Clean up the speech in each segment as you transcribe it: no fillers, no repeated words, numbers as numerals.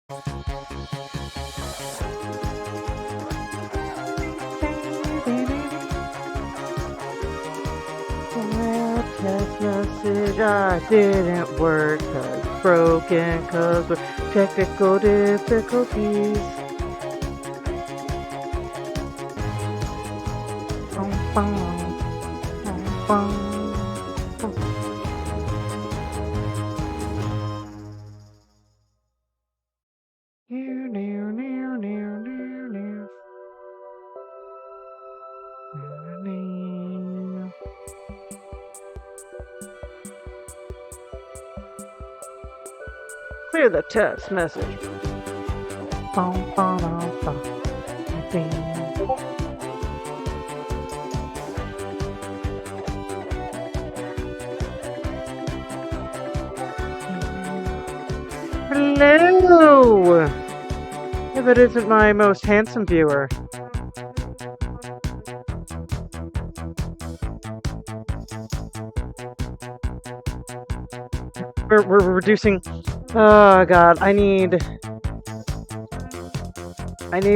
Text message, I didn't work, cause broken, cause we're technical difficulties. Clear the text message. Hello! If it isn't my most handsome viewer. We're reducing. Oh god, I need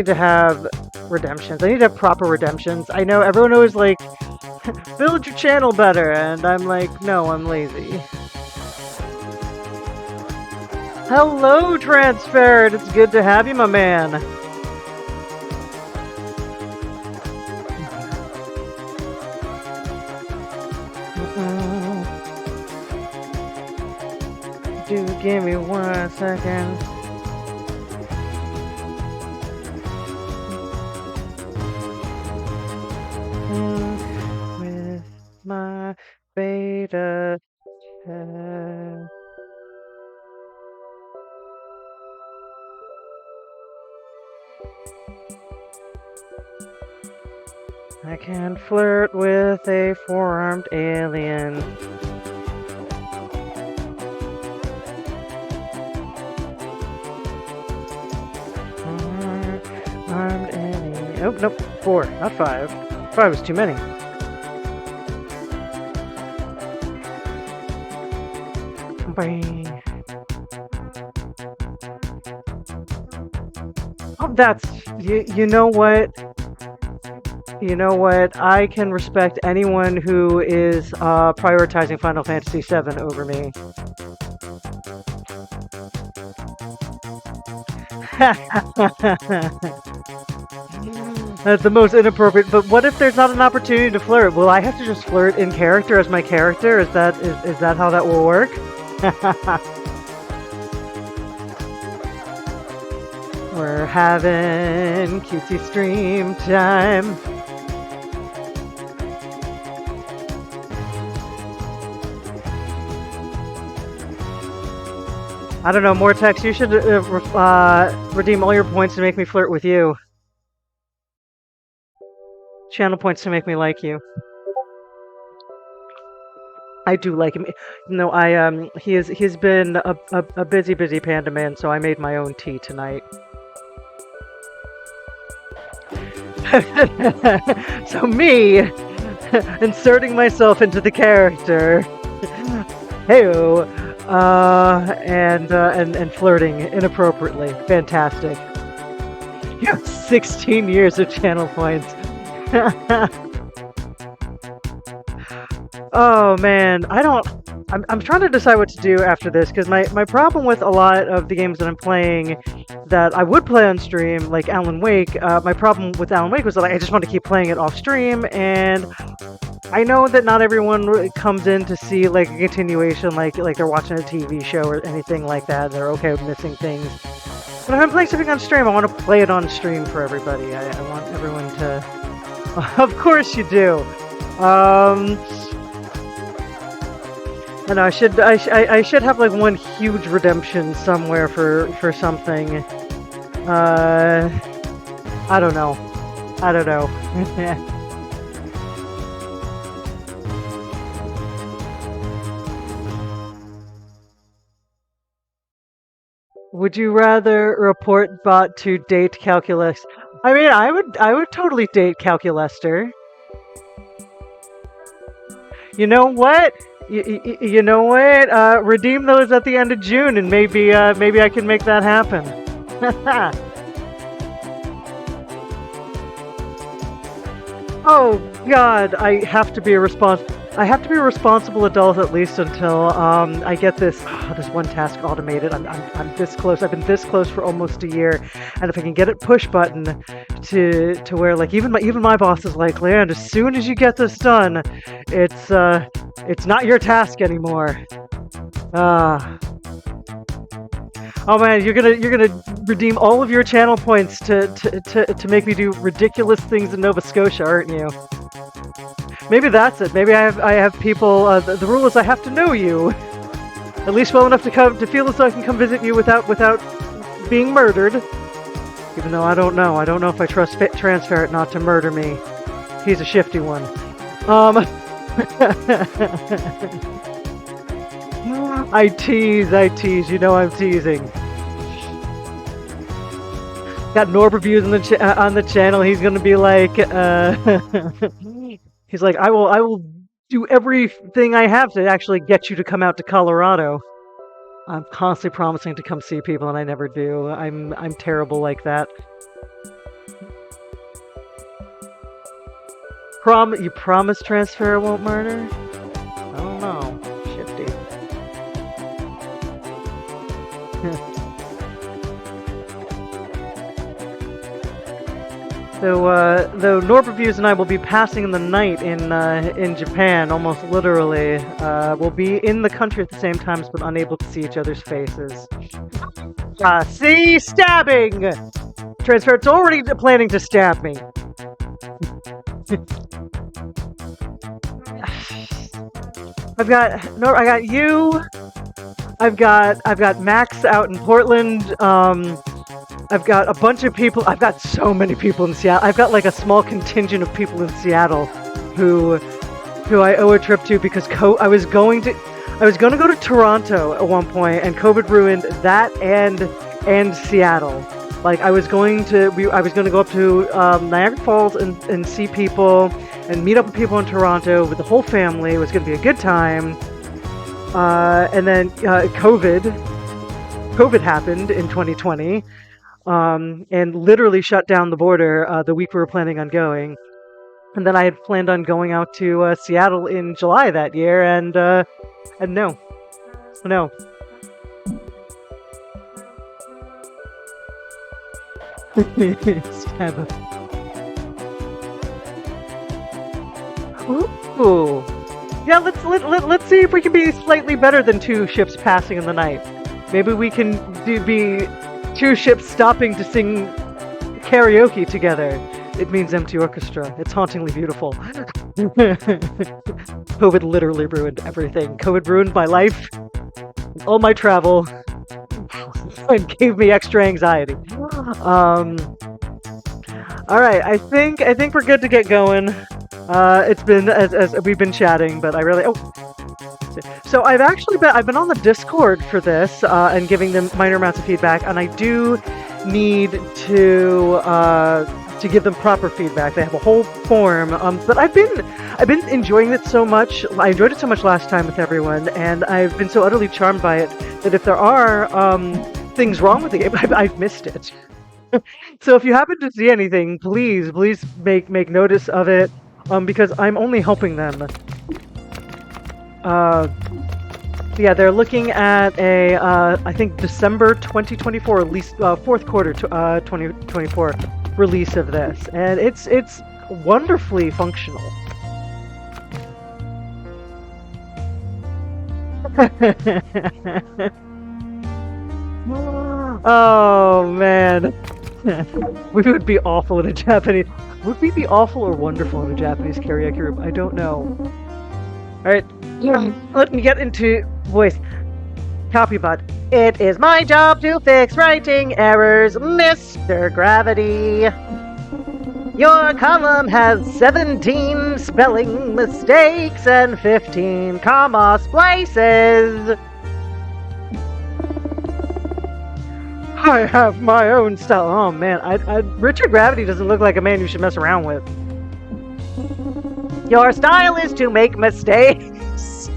to have redemptions. I need to have proper redemptions. I know everyone always like build your channel better, and I'm like, no, I'm lazy. Hello, Transferred! It's good to have you, my man. Do give me 1 second. With my beta test. I can flirt with a four-armed alien. Armed alien. Oh, nope. 4, not 5. 5 is too many. Oh, that's... You know what? You know what? I can respect anyone who is prioritizing Final Fantasy VII over me. That's the most inappropriate. But what if there's not an opportunity to flirt? Will I have to just flirt in character as my character? Is that how that will work? We're having cutesy stream time. I don't know, Mortex, you should redeem all your points to make me flirt with you. Channel points to make me like you. I do like him. No, he's been a busy panda man, so I made my own tea tonight. So me inserting myself into the character. Heyo. And flirting inappropriately. Fantastic. You have 16 years of channel points. Oh man, I'm trying to decide what to do after this, because my problem with a lot of the games that I'm playing that I would play on stream, like Alan Wake, my problem with Alan Wake was that I just want to keep playing it off stream, and I know that not everyone comes in to see like a continuation, like they're watching a TV show or anything like that. They're okay with missing things. But if I'm playing something on stream, I want to play it on stream for everybody. I want everyone to... Of course you do. I know I should have like one huge redemption somewhere for something. I don't know. Would you rather report bot to date Calculus? I mean, I would totally date Calculester. You know what? You know what? Redeem those at the end of June, and maybe I can make that happen. Oh God, I have to be a responsible adult at least until I get this this one task automated. I'm this close. I've been this close for almost a year, and if I can get it push button to where like even my boss is like, Leand, as soon as you get this done, it's not your task anymore. Oh man, you're gonna redeem all of your channel points to make me do ridiculous things in Nova Scotia, aren't you? Maybe that's it. Maybe I have people. The rule is I have to know you, at least well enough to feel as though I can come visit you without being murdered. Even though I don't know. I don't know if I trust Transferit not to murder me. He's a shifty one. I tease. You know I'm teasing. Got Norb reviews on the channel. He's gonna be like, he's like, I will do everything I have to actually get you to come out to Colorado. I'm constantly promising to come see people, and I never do. I'm terrible like that. You promise Transfer won't murder? I don't know. Shifty. Though Norb Reviews and I will be passing the night in Japan, almost literally. We'll be in the country at the same time, but unable to see each other's faces. See? Stabbing! Transfer's already planning to stab me. I got you. I've got Max out in Portland. I've got a bunch of people. I've got so many people in Seattle. I've got like a small contingent of people in Seattle who I owe a trip to because I was going to go to Toronto at one point, and COVID ruined that and Seattle. Like I was going to go up to Niagara Falls and see people and meet up with people in Toronto with the whole family. It was going to be a good time. And then COVID happened in 2020. And literally shut down the border the week we were planning on going. And then I had planned on going out to Seattle in July that year, and no. Ooh. Yeah, let's see if we can be slightly better than two ships passing in the night. Maybe we can be two ships stopping to sing karaoke together. It means empty orchestra. It's hauntingly beautiful. COVID literally ruined everything. COVID ruined my life, all my travel, and gave me extra anxiety. All right, I think we're good to get going. It's been as we've been chatting, but I really So I've been on the Discord for this and giving them minor amounts of feedback, and I do need to give them proper feedback. They have a whole form, but I've been enjoying it so much. I enjoyed it so much last time with everyone, and I've been so utterly charmed by it that if there are things wrong with the game, I've missed it. So if you happen to see anything, please make notice of it, because I'm only helping them. Yeah, they're looking at a, I think December 2024 release, fourth quarter 2024 release of this, and it's wonderfully functional. Oh man, we would be awful in a Japanese. Would we be awful or wonderful in a Japanese karaoke room? I don't know. Alright, let me get into voice. Copybot. It is my job to fix writing errors, Mr. Gravity. Your column has 17 spelling mistakes and 15 comma splices. I have my own style. Oh man, Richard Gravity doesn't look like a man you should mess around with. Your style is to make mistakes.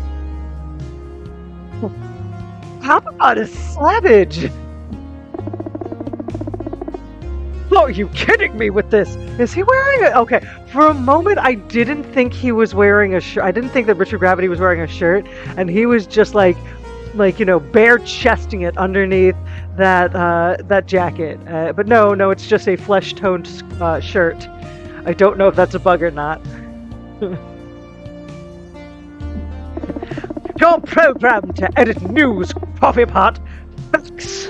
Copybot is savage. Oh, are you kidding me with this? Is he wearing a... Okay, for a moment I didn't think he was wearing a shirt. I didn't think that Richard Gravity was wearing a shirt, and he was just like you know, bare chesting it underneath that jacket. But no, it's just a flesh toned shirt. I don't know if that's a bug or not. You're programmed to edit news, coffee pot. Facts.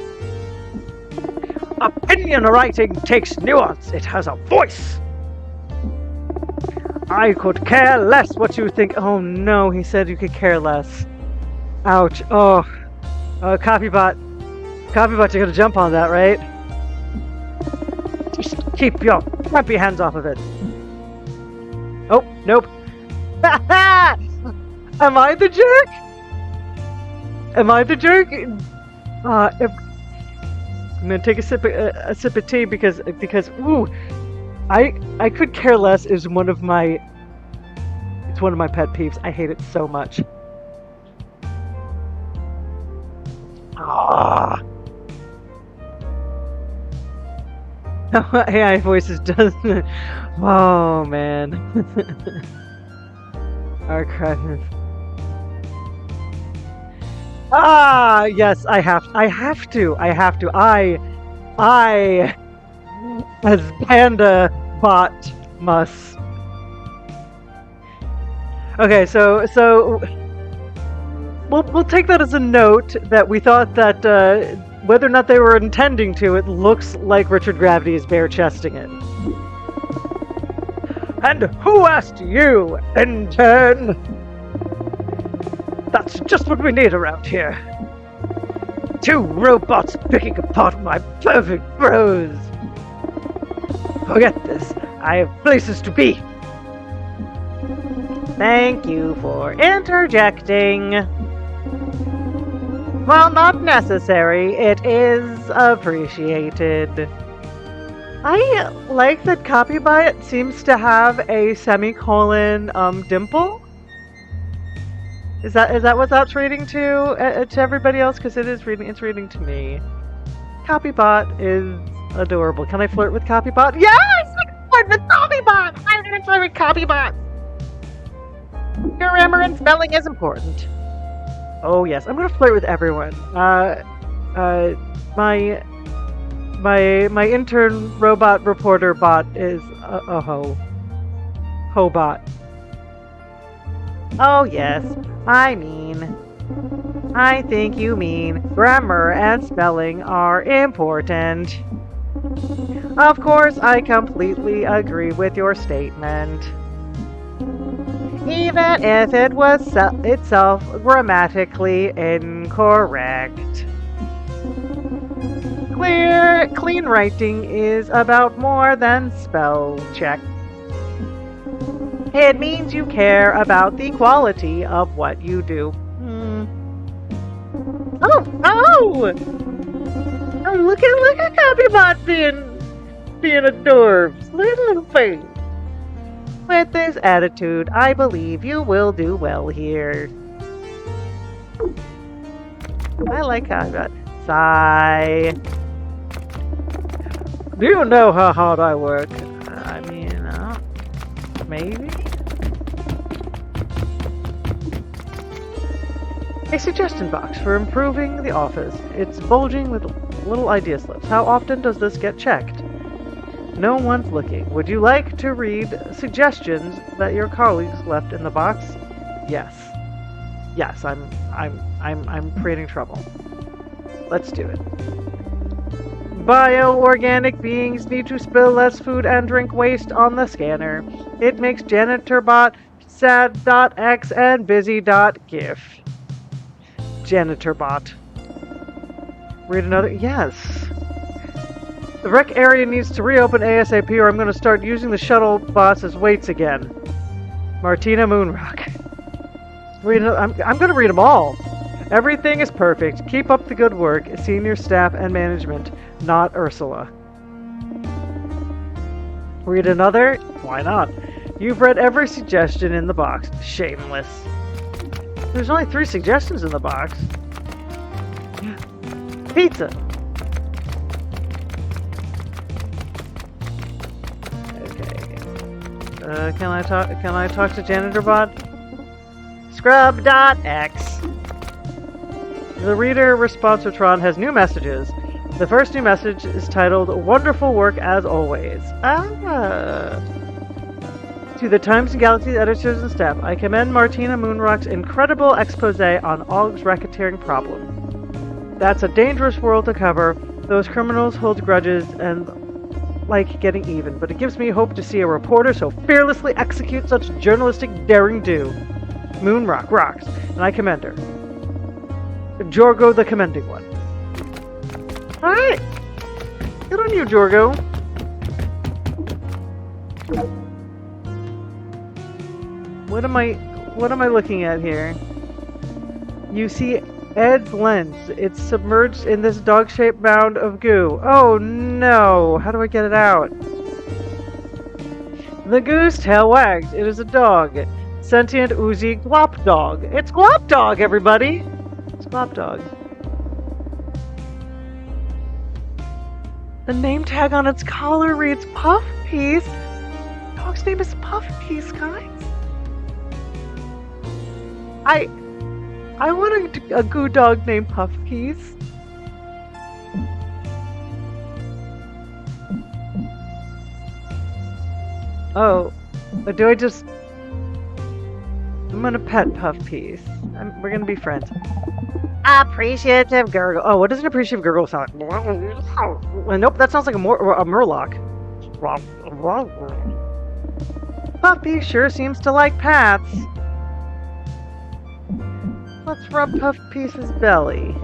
Opinion writing takes nuance. It has a voice. I could care less what you think. Oh no, he said you could care less. Ouch. Oh. Copybot. Copybot, you're gonna jump on that, right? Just keep your crappy hands off of it. Oh, nope. Am I the jerk? Am I the jerk? I'm gonna take a sip of tea because ooh, I could care less is one of my pet peeves. I hate it so much. Ah. AI voices doesn't. Oh man. Archive. Ah, yes, I have to. I, as Panda Bot, must. Okay, so we'll take that as a note that we thought that whether or not they were intending to, it looks like Richard Gravity is bare-chesting it. And who asked you, intern? That's just what we need around here. 2 robots picking apart my perfect bros. Forget this. I have places to be. Thank you for interjecting. Well, not necessary. It is appreciated. I like that Copybot seems to have a semicolon dimple. Is that what that's reading to everybody else? Because it's reading to me. Copybot is adorable. Can I flirt with Copybot? Yes! I can flirt with Copybot! I'm gonna flirt with Copybot! Grammar and spelling is important. Oh yes, I'm gonna flirt with everyone. My intern robot reporter bot is a hobot. Oh yes, I think you mean grammar and spelling are important. Of course, I completely agree with your statement. Even if it was itself grammatically incorrect. Clean writing is about more than spell check. It means you care about the quality of what you do. Oh, look at Copybot being adorbs. Little face. With this attitude, I believe you will do well here. I like Copybot. Sigh. Do you know how hard I work? I mean, maybe? A suggestion box for improving the office. It's bulging with little idea slips. How often does this get checked? No one's looking. Would you like to read suggestions that your colleagues left in the box? Yes. Yes, I'm creating trouble. Let's do it. Bioorganic beings need to spill less food and drink waste on the scanner. It makes JanitorBot, sad.x, and busy.gif. JanitorBot. Read another? Yes. The rec area needs to reopen ASAP or I'm going to start using the shuttle bots as weights again. Martina Moonrock. I'm going to read them all. Everything is perfect. Keep up the good work, senior staff and management, not Ursula. Read another? Why not? You've read every suggestion in the box. Shameless. There's only 3 suggestions in the box. Pizza. Can I talk to JanitorBot? Scrub.x. The reader responsitron has new messages. The first new message is titled "Wonderful work as always." To the Times and Galaxy editors and staff, I commend Martina Moonrock's incredible expose on Aug's racketeering problem. That's a dangerous world to cover. Those criminals hold grudges and like getting even, but it gives me hope to see a reporter so fearlessly execute such journalistic daring-do. Moonrock rocks, and I commend her. Jorgo the commending one. Alright! Good on you, Jorgo. What am I looking at here? You see Ed's lens. It's submerged in this dog-shaped mound of goo. Oh no! How do I get it out? The goo's tail wags. It is a dog. Sentient, oozy Glop Dog. It's Glop Dog, everybody! It's Glop Dog. The name tag on its collar reads Puff Piece. Dog's name is Puff Piece, guys. I want a goo dog named Puff Piece. Oh, do I just... I'm gonna pet Puff Piece. We're gonna be friends. Appreciative gurgle. Oh, what does an appreciative gurgle sound like? Nope, that sounds like a murloc. Puffy sure seems to like pats. Let's rub Puff Piece's belly.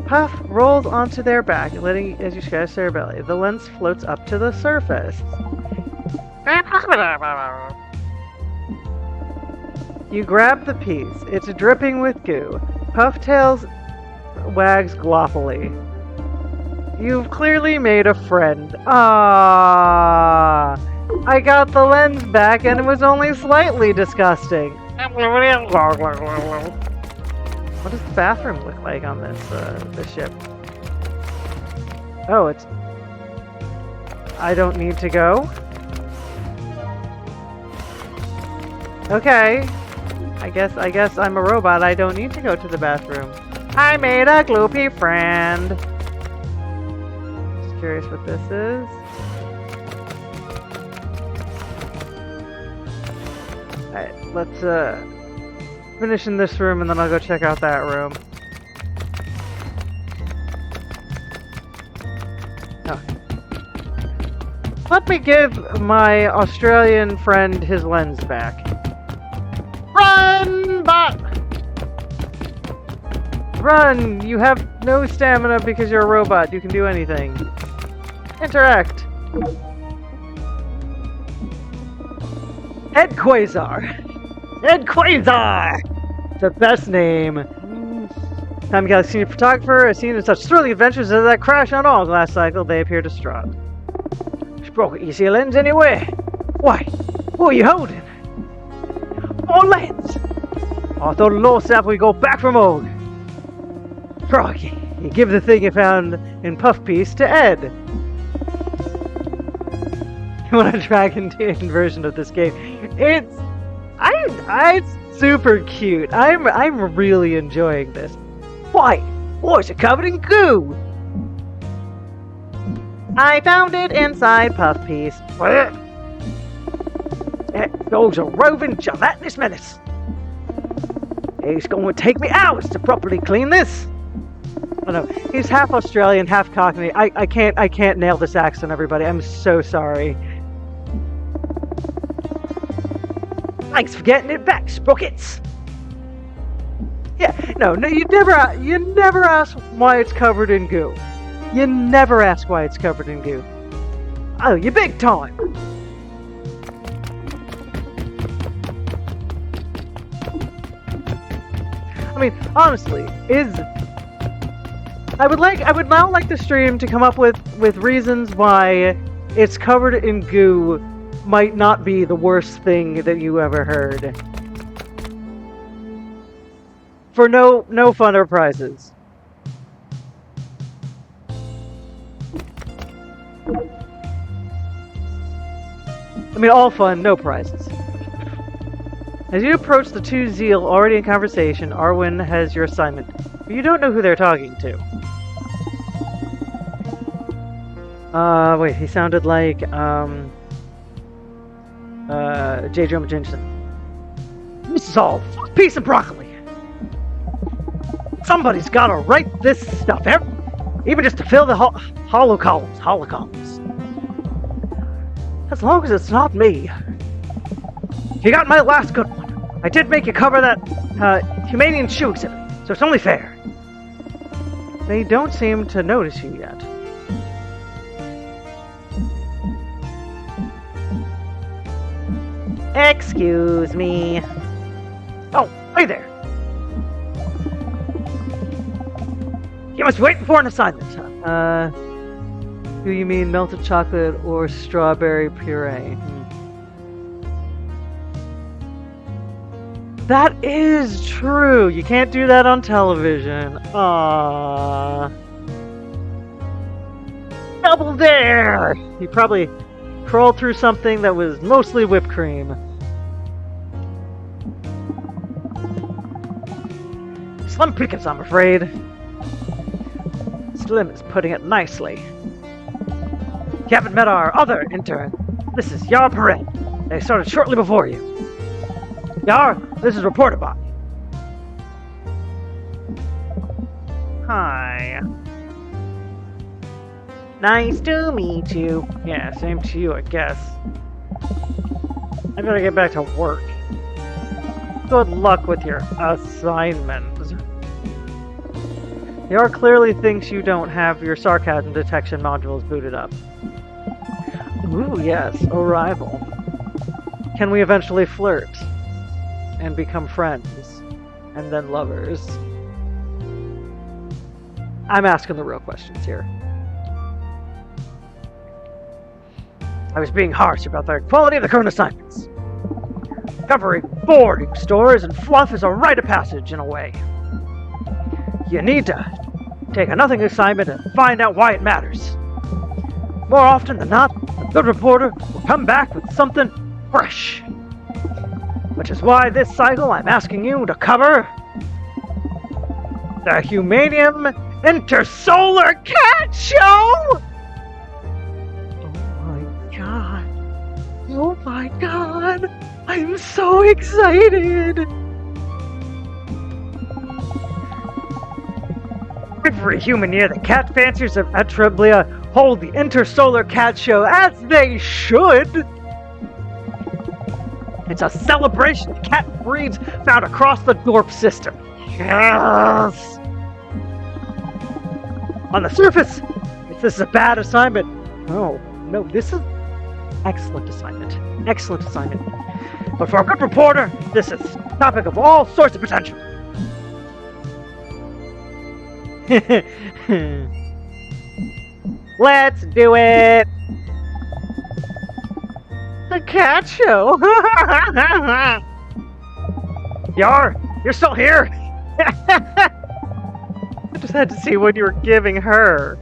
Puff rolls onto their back, letting as you scratch their belly. The lens floats up to the surface. You grab the piece. It's dripping with goo. Pufftails wags gloppily. You've clearly made a friend. Ah, I got the lens back and it was only slightly disgusting. What does the bathroom look like on this ship? Oh, it's... I don't need to go? Okay. I guess I'm a robot. I don't need to go to the bathroom. I made a gloopy friend. Just curious what this is. Alright, let's finish in this room and then I'll go check out that room. Oh. Let me give my Australian friend his lens back. Run, bot! Run! You have no stamina because you're a robot. You can do anything. Interact. Ed Quasar! Ed Quasar! The best name. Time Galaxy senior photographer has seen in such thrilling adventures as that crash on all last cycle. They appear distraught. Sprocket, you see a lens anywhere? Why? What are you holding? More lens! Oh, I thought the Lord staff would go back from Og. Froggy, you give the thing you found in Puff Piece to Ed. You want a Dragon Tin version of this game? It's super cute. I'm really enjoying this. Why? What's it covered in goo? I found it inside Puff Piece. Those are roving gelatinous menace. It's going to take me hours to properly clean this. Oh no, he's half Australian, half Cockney. I can't nail this accent, everybody. I'm so sorry. Thanks for getting it back, Sprockets. Yeah, no, you never ask why it's covered in goo. You never ask why it's covered in goo. Oh, you big time. I mean, honestly, I would now like the stream to come up with reasons why it's covered in goo might not be the worst thing that you ever heard. For no fun or prizes. I mean, all fun, no prizes. As you approach the two Zeal already in conversation, Arwen has your assignment. You don't know who they're talking to. Wait, he sounded like, J. Jonah Jameson. This is all peace and broccoli. Somebody's gotta write this stuff, even just to fill the hollow columns. As long as it's not me. You got my last good one. I did make you cover that, Humanian shoe exhibit, so it's only fair. They don't seem to notice you yet. Excuse me. Oh, hey there. You must wait for an assignment. Do you mean melted chocolate or strawberry puree? That is true. You can't do that on television. Aww. Double dare! You probably crawled through something that was mostly whipped cream. Slim pickings, I'm afraid. Slim is putting it nicely. You haven't met our other intern. This is Yar Perrin. They started shortly before you. Yar, this is Reporter Bot. Hi. Nice to meet you. Yeah, same to you, I guess. I gotta get back to work. Good luck with your assignment. Yar clearly thinks you don't have your sarcasm detection modules booted up. Ooh, yes, arrival. Can we eventually flirt? And become friends? And then lovers? I'm asking the real questions here. I was being harsh about the quality of the current assignments. Covering boarding stores and fluff is a rite of passage in a way. You need to take a nothing assignment and find out why it matters. More often than not, a good reporter will come back with something fresh. Which is why this cycle I'm asking you to cover the Humanium Intersolar Cat Show! Oh my god! I'm so excited! Every human near the cat fanciers of Atriblia hold the Intersolar Cat Show as they should! It's a celebration of cat breeds found across the Dorp system. Yes! On the surface, if this is a bad assignment, no, this is excellent assignment. Excellent assignment. But for a good reporter, this is a topic of all sorts of potential. Let's do it! A cat show! Yar, you're still here? I just had to see what you were giving her.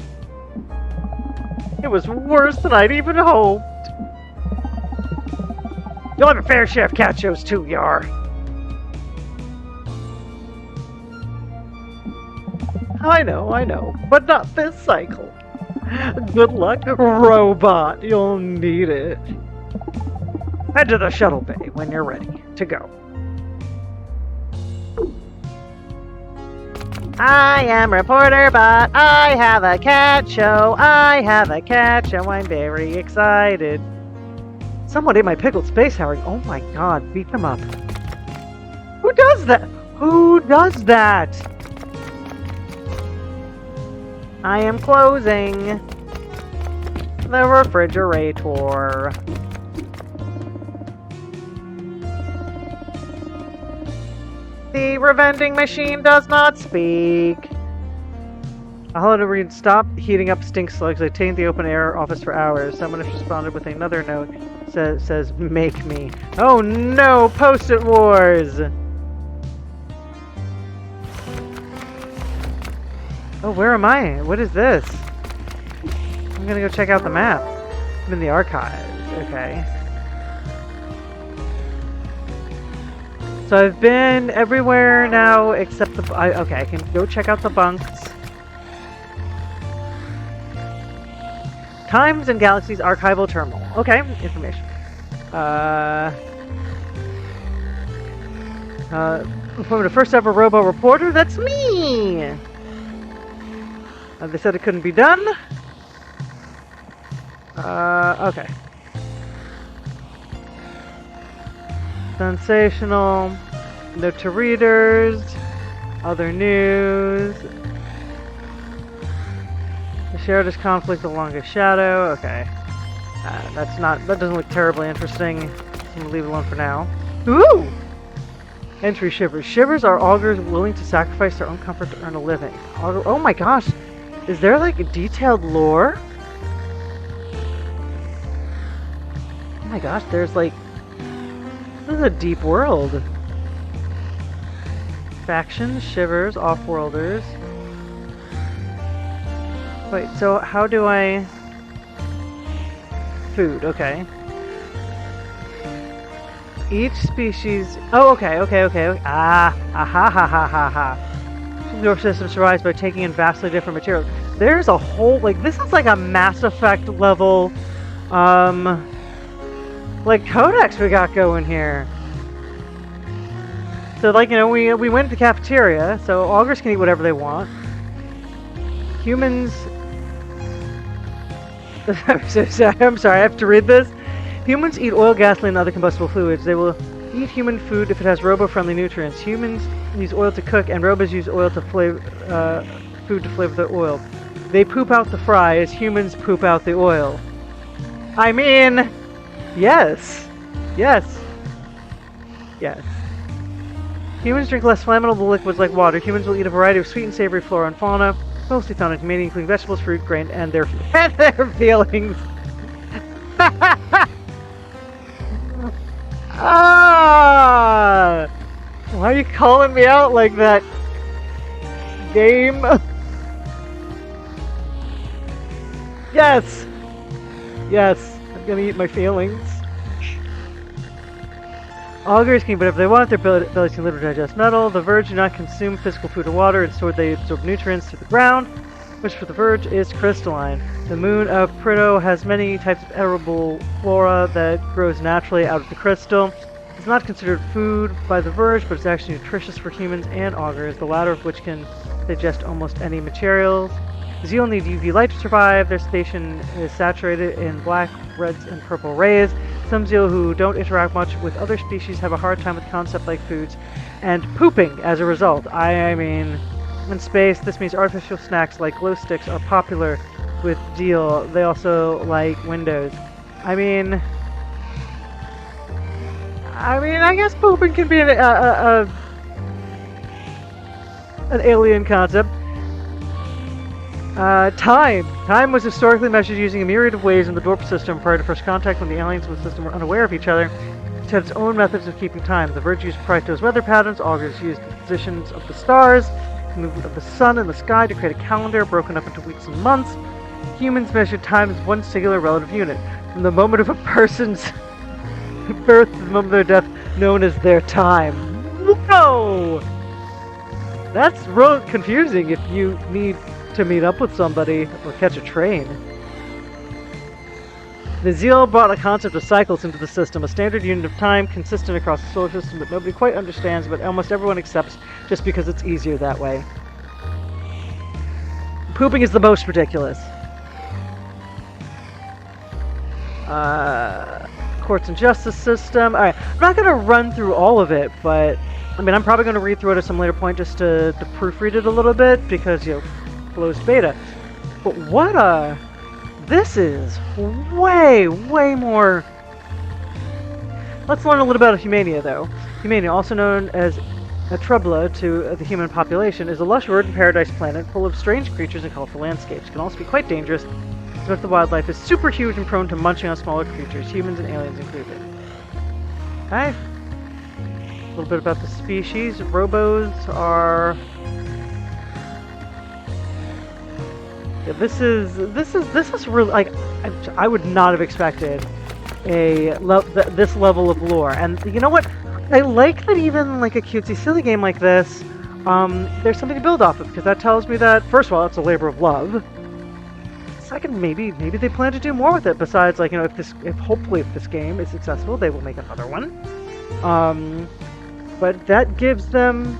It was worse than I'd even hoped. You'll have a fair share of cat shows too, Yar. I know, but not this cycle. Good luck, robot. You'll need it. Head to the shuttle bay when you're ready to go. I am Reporter Bot. I have a cat show. I'm very excited. Someone ate my pickled space Harry. Oh my god, beat them up. Who does that? Who does that? I am closing the refrigerator. The revending machine does not speak. I'll have to read, stop heating up stink slugs. I tainted the open air office for hours. Someone has responded with another note. Says, make me. Oh no, Post-it Wars! Oh, where am I? What is this? I'm gonna go check out the map. I'm in the archives. Okay. So I've been everywhere now except the... okay, I can go check out the bunks. Times and Galaxies Archival Terminal. Okay, information. From the first ever Robo reporter, that's me! They said it couldn't be done. Okay. Sensational. Note to readers. Other news. The shared conflict along a shadow. Okay. That doesn't look terribly interesting. I'm gonna leave it alone for now. Ooh! Entry Shivers. Shivers are augurs willing to sacrifice their own comfort to earn a living. Oh my gosh. Is there like a detailed lore? Oh my gosh, there's like... This is a deep world. Factions, Shivers, Offworlders. Wait, so how do I... Food, okay. Each species... Oh, okay. Ah, aha, ha, ha, ha, ha. Your system survives by taking in vastly different materials. There's a whole... Like, this is like a Mass Effect level... like, codex we got going here. So, like, you know, we went to the cafeteria, so augurs can eat whatever they want. Humans... I'm sorry, I have to read this. Humans eat oil, gasoline, and other combustible fluids. They will eat human food if it has robo-friendly nutrients. Humans use oil to cook, and robos use oil to flavor food to flavor the oil. They poop out the fries. Humans poop out the oil. I mean, yes. Humans drink less flammable liquids like water. Humans will eat a variety of sweet and savory flora and fauna, mostly found in humanity, including vegetables, fruit, grain, and their feelings. Ah! Why are you calling me out like that? Game? Yes! I'm gonna eat my feelings. Augurs can eat whatever they want. Their bellies can live or digest metal. The verge do not consume physical food or water. Instead, they absorb nutrients through the ground, which for the verge is crystalline. The moon of Prito has many types of edible flora that grows naturally out of the crystal. It's not considered food by the verge, but it's actually nutritious for humans and augurs, the latter of which can digest almost any materials. Zeal need UV light to survive. Their station is saturated in black, reds, and purple rays. Some Zeal who don't interact much with other species have a hard time with concepts like foods and pooping as a result. I mean, in space, this means artificial snacks like glow sticks are popular with Zeal. They also like windows. I mean, I guess pooping can be an alien concept. Time was historically measured using a myriad of ways in the Dorp system prior to first contact, when the aliens in the system were unaware of each other. It had its own methods of keeping time. The Verge used Praeto's weather patterns, augurs used the positions of the stars, the movement of the sun in the sky to create a calendar broken up into weeks and months. Humans measured time as one singular relative unit, from the moment of a person's birth to the moment of their death, known as their time. Whoa! That's real confusing if you need to meet up with somebody or catch a train. The Zeal brought a concept of cycles into the system, a standard unit of time consistent across the solar system that nobody quite understands, but almost everyone accepts just because it's easier that way. Pooping is the most ridiculous. Courts and justice system. Alright, I'm not going to run through all of it, but I mean, I'm probably going to read through it at some later point just to proofread it a little bit, because, you know, closed beta. But what this is way more. Let's learn a little about Humania, though. Humania, also known as Atrubla to the human population, is a lush verdant paradise planet full of strange creatures and colorful landscapes. It can also be quite dangerous, since the wildlife is super huge and prone to munching on smaller creatures, humans and aliens included. Okay. A little bit about the species. Robos are... Yeah, this is really, like, I would not have expected this level of lore. And you know what? I like that even like a cutesy silly game like this, there's something to build off of, because that tells me that, first of all, it's a labor of love. Second, maybe they plan to do more with it, besides, like, you know, hopefully if this game is successful, they will make another one. But that gives them...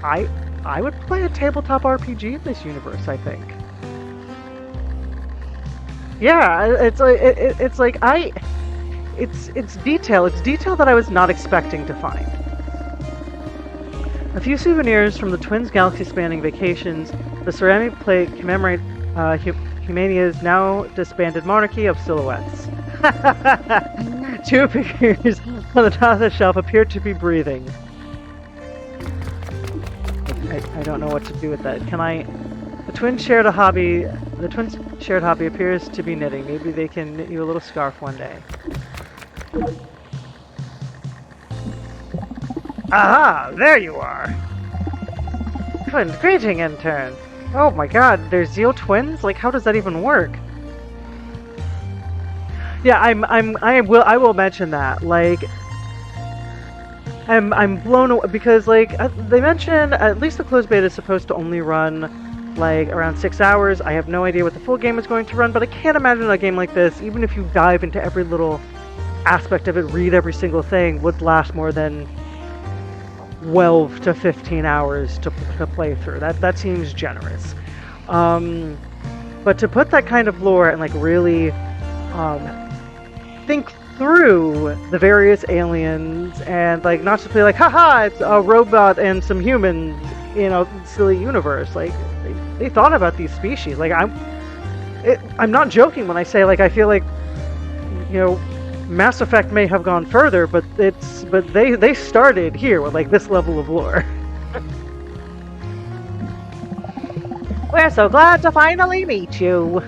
I would play a tabletop RPG in this universe, I think. Yeah, it's detail. It's detail that I was not expecting to find. A few souvenirs from the twins' galaxy-spanning vacations. The ceramic plate commemorate Humania's now disbanded monarchy of silhouettes. Two figures on the top of the shelf appear to be breathing. I don't know what to do with that. The twins shared hobby appears to be knitting. Maybe they can knit you a little scarf one day. Aha! There you are! Greeting, intern! Oh my god, they're Zeal twins? Like, how does that even work? Yeah, I will mention that. Like, I'm blown away because, like, they mentioned at least the closed beta is supposed to only run like around 6 hours. I have no idea what the full game is going to run, but I can't imagine a game like this, even if you dive into every little aspect of it, read every single thing, would last more than 12 to 15 hours to play through. That seems generous. But to put that kind of lore and like really think through the various aliens and like not just be like, haha, it's a robot and some humans in a silly universe. Like they thought about these species. Like I'm not joking when I say, like, I feel like, you know, Mass Effect may have gone further, but they started here with like this level of lore. We're so glad to finally meet you.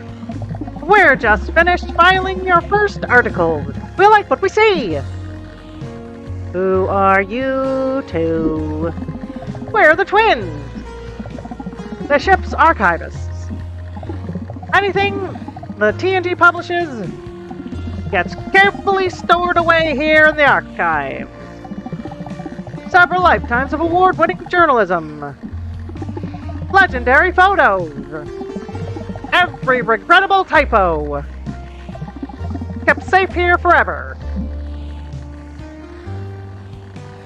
We're just finished filing your first article. We like what we see. Who are you two? We're the twins. The ship's archivists. Anything the TNG publishes gets carefully stored away here in the archives. Several lifetimes of award-winning journalism. Legendary photos. Every regrettable typo. Kept safe here forever.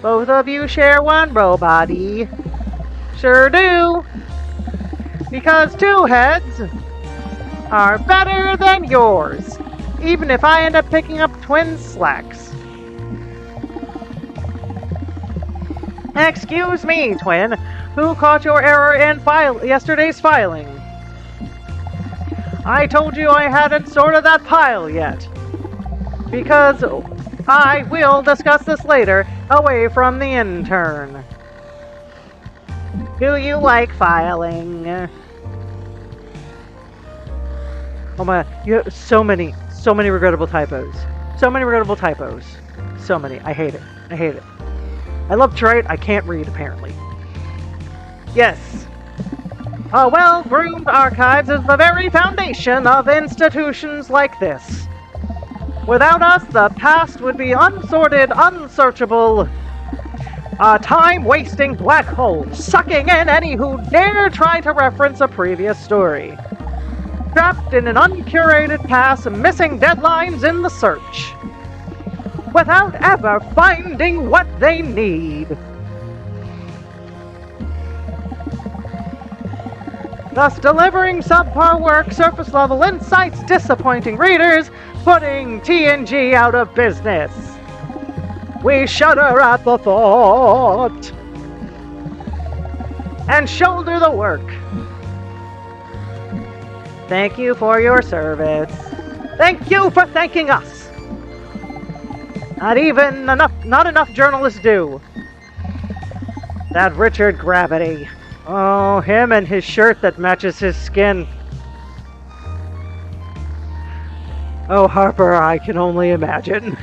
Both of you share one robot-y. Sure do. Because two heads are better than yours, even if I end up picking up twin slacks. Excuse me, twin. Who caught your error in yesterday's filing? I told you I hadn't sorted that pile yet. Because I will discuss this later, away from the intern. Do you like filing? Oh my, you have so many regrettable typos. So many regrettable typos. So many. I hate it. I hate it. I love to write, I can't read, apparently. Yes. A well-groomed archives is the very foundation of institutions like this. Without us, the past would be unsorted, unsearchable, a time-wasting black hole, sucking in any who dare try to reference a previous story. Trapped in an uncurated past, missing deadlines in the search, without ever finding what they need. Thus delivering subpar work, surface-level insights, disappointing readers, putting TNG out of business. We shudder at the thought and shoulder the work. Thank you for your service. Thank you for thanking us. Not enough journalists do. That Richard Gravity. Oh, him and his shirt that matches his skin. Oh, Harper, I can only imagine.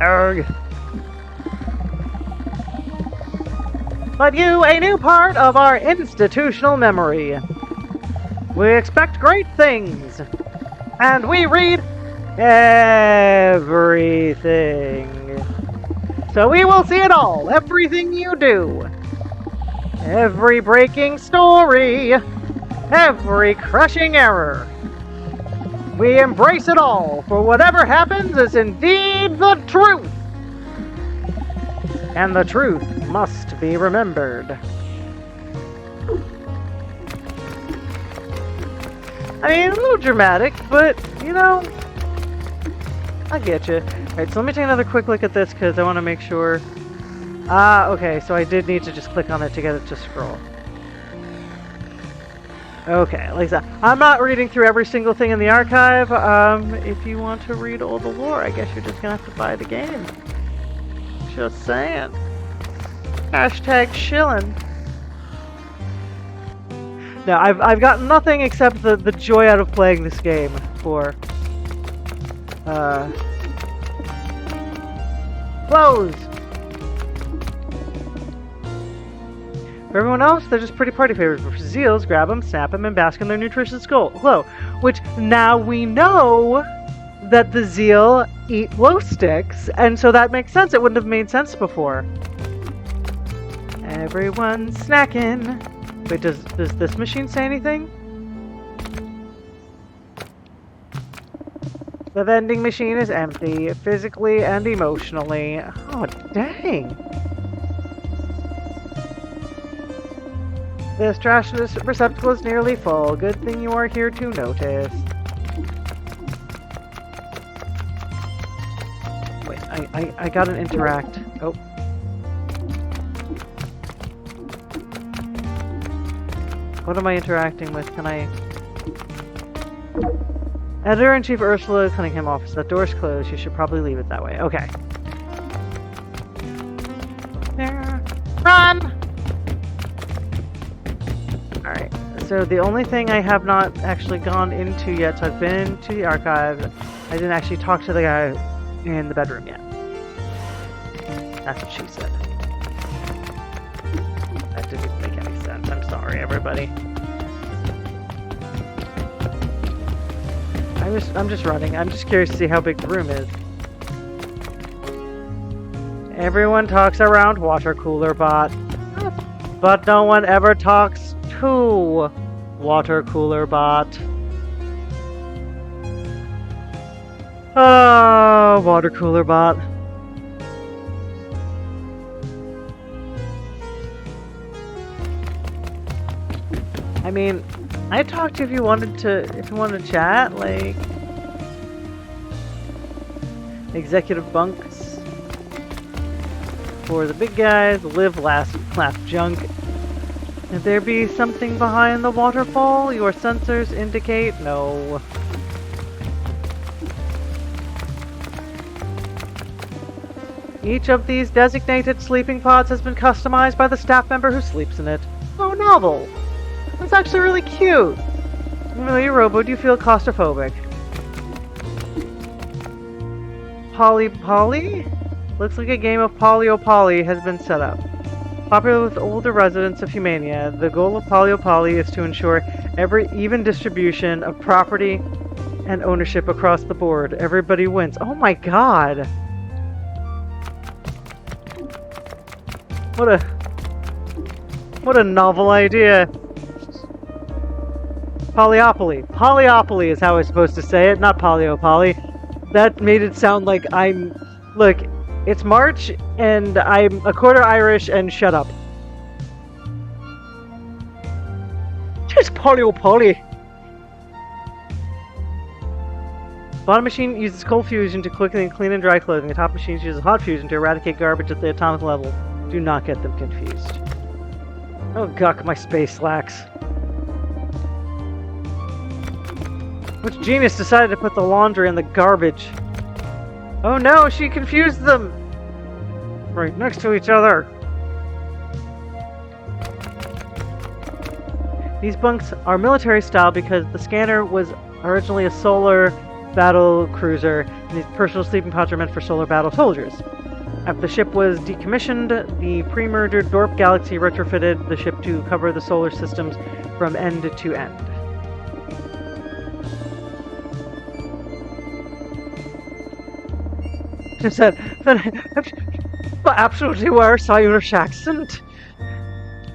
Erg. But you, a new part of our institutional memory. We expect great things. And we read everything. So we will see it all, everything you do. Every breaking story, every crushing error. We embrace it all, for whatever happens is indeed the truth. And the truth must be remembered. I mean, a little dramatic, but, you know, I get you. Alright, so let me take another quick look at this, because I want to make sure. Okay, so I did need to just click on it to get it to scroll. Okay, like that. I'm not reading through every single thing in the archive. If you want to read all the lore, I guess you're just gonna have to buy the game. Just saying. Hashtag shillin'. No, I've got nothing except the joy out of playing this game for clothes. For everyone else, they're just pretty party favors. But for Zeals, grab them, snap them, and bask in their nutritious glow. Which, now we know that the Zeal eat glow sticks, and so that makes sense. It wouldn't have made sense before. Everyone's snacking. Wait, does this machine say anything? The vending machine is empty, physically and emotionally. Oh, dang. This trash receptacle is nearly full. Good thing you are here to notice. Wait, I gotta interact. Oh. What am I interacting with? Can I... Editor-in-Chief Ursula Cunningham office. That door's closed. You should probably leave it that way. Okay. There. Run! Alright, so the only thing I have not actually gone into yet, so I've been to the archive. I didn't actually talk to the guy in the bedroom yet. That's what she said. That didn't make any sense. I'm sorry, everybody. I'm just running. I'm just curious to see how big the room is. Everyone talks around water cooler bot, but no one ever talks to water cooler bot. Oh, water cooler bot. I mean, I talked to you if you wanted to chat, like executive bunks for the big guys, live, laugh junk. Could there be something behind the waterfall? Your sensors indicate no. Each of these designated sleeping pods has been customized by the staff member who sleeps in it. Oh, novel! That's actually really cute! Really, Robo, do you feel claustrophobic? Poly? Looks like a game of Polyopoly has been set up. Popular with older residents of Humania, the goal of Polyopoly is to ensure even distribution of property and ownership across the board. Everybody wins. Oh my god! What a novel idea. Polyopoly. Polyopoly is how I'm supposed to say it, not Polyopoly. That made it sound like I'm... Look, it's March, and I'm a quarter Irish, and shut up. Just Polyopoly. Bottom machine uses cold fusion to quickly clean and dry clothing. The top machine uses hot fusion to eradicate garbage at the atomic level. Do not get them confused. Oh, guck, my space slacks. Which genius decided to put the laundry in the garbage? Oh no, she confused them! Right next to each other. These bunks are military style because the scanner was originally a solar battle cruiser, and these personal sleeping pods are meant for solar battle soldiers. After the ship was decommissioned, the pre-merger Dorp Galaxy retrofitted the ship to cover the solar systems from end to end. Just said, absolutely worse Irish accent.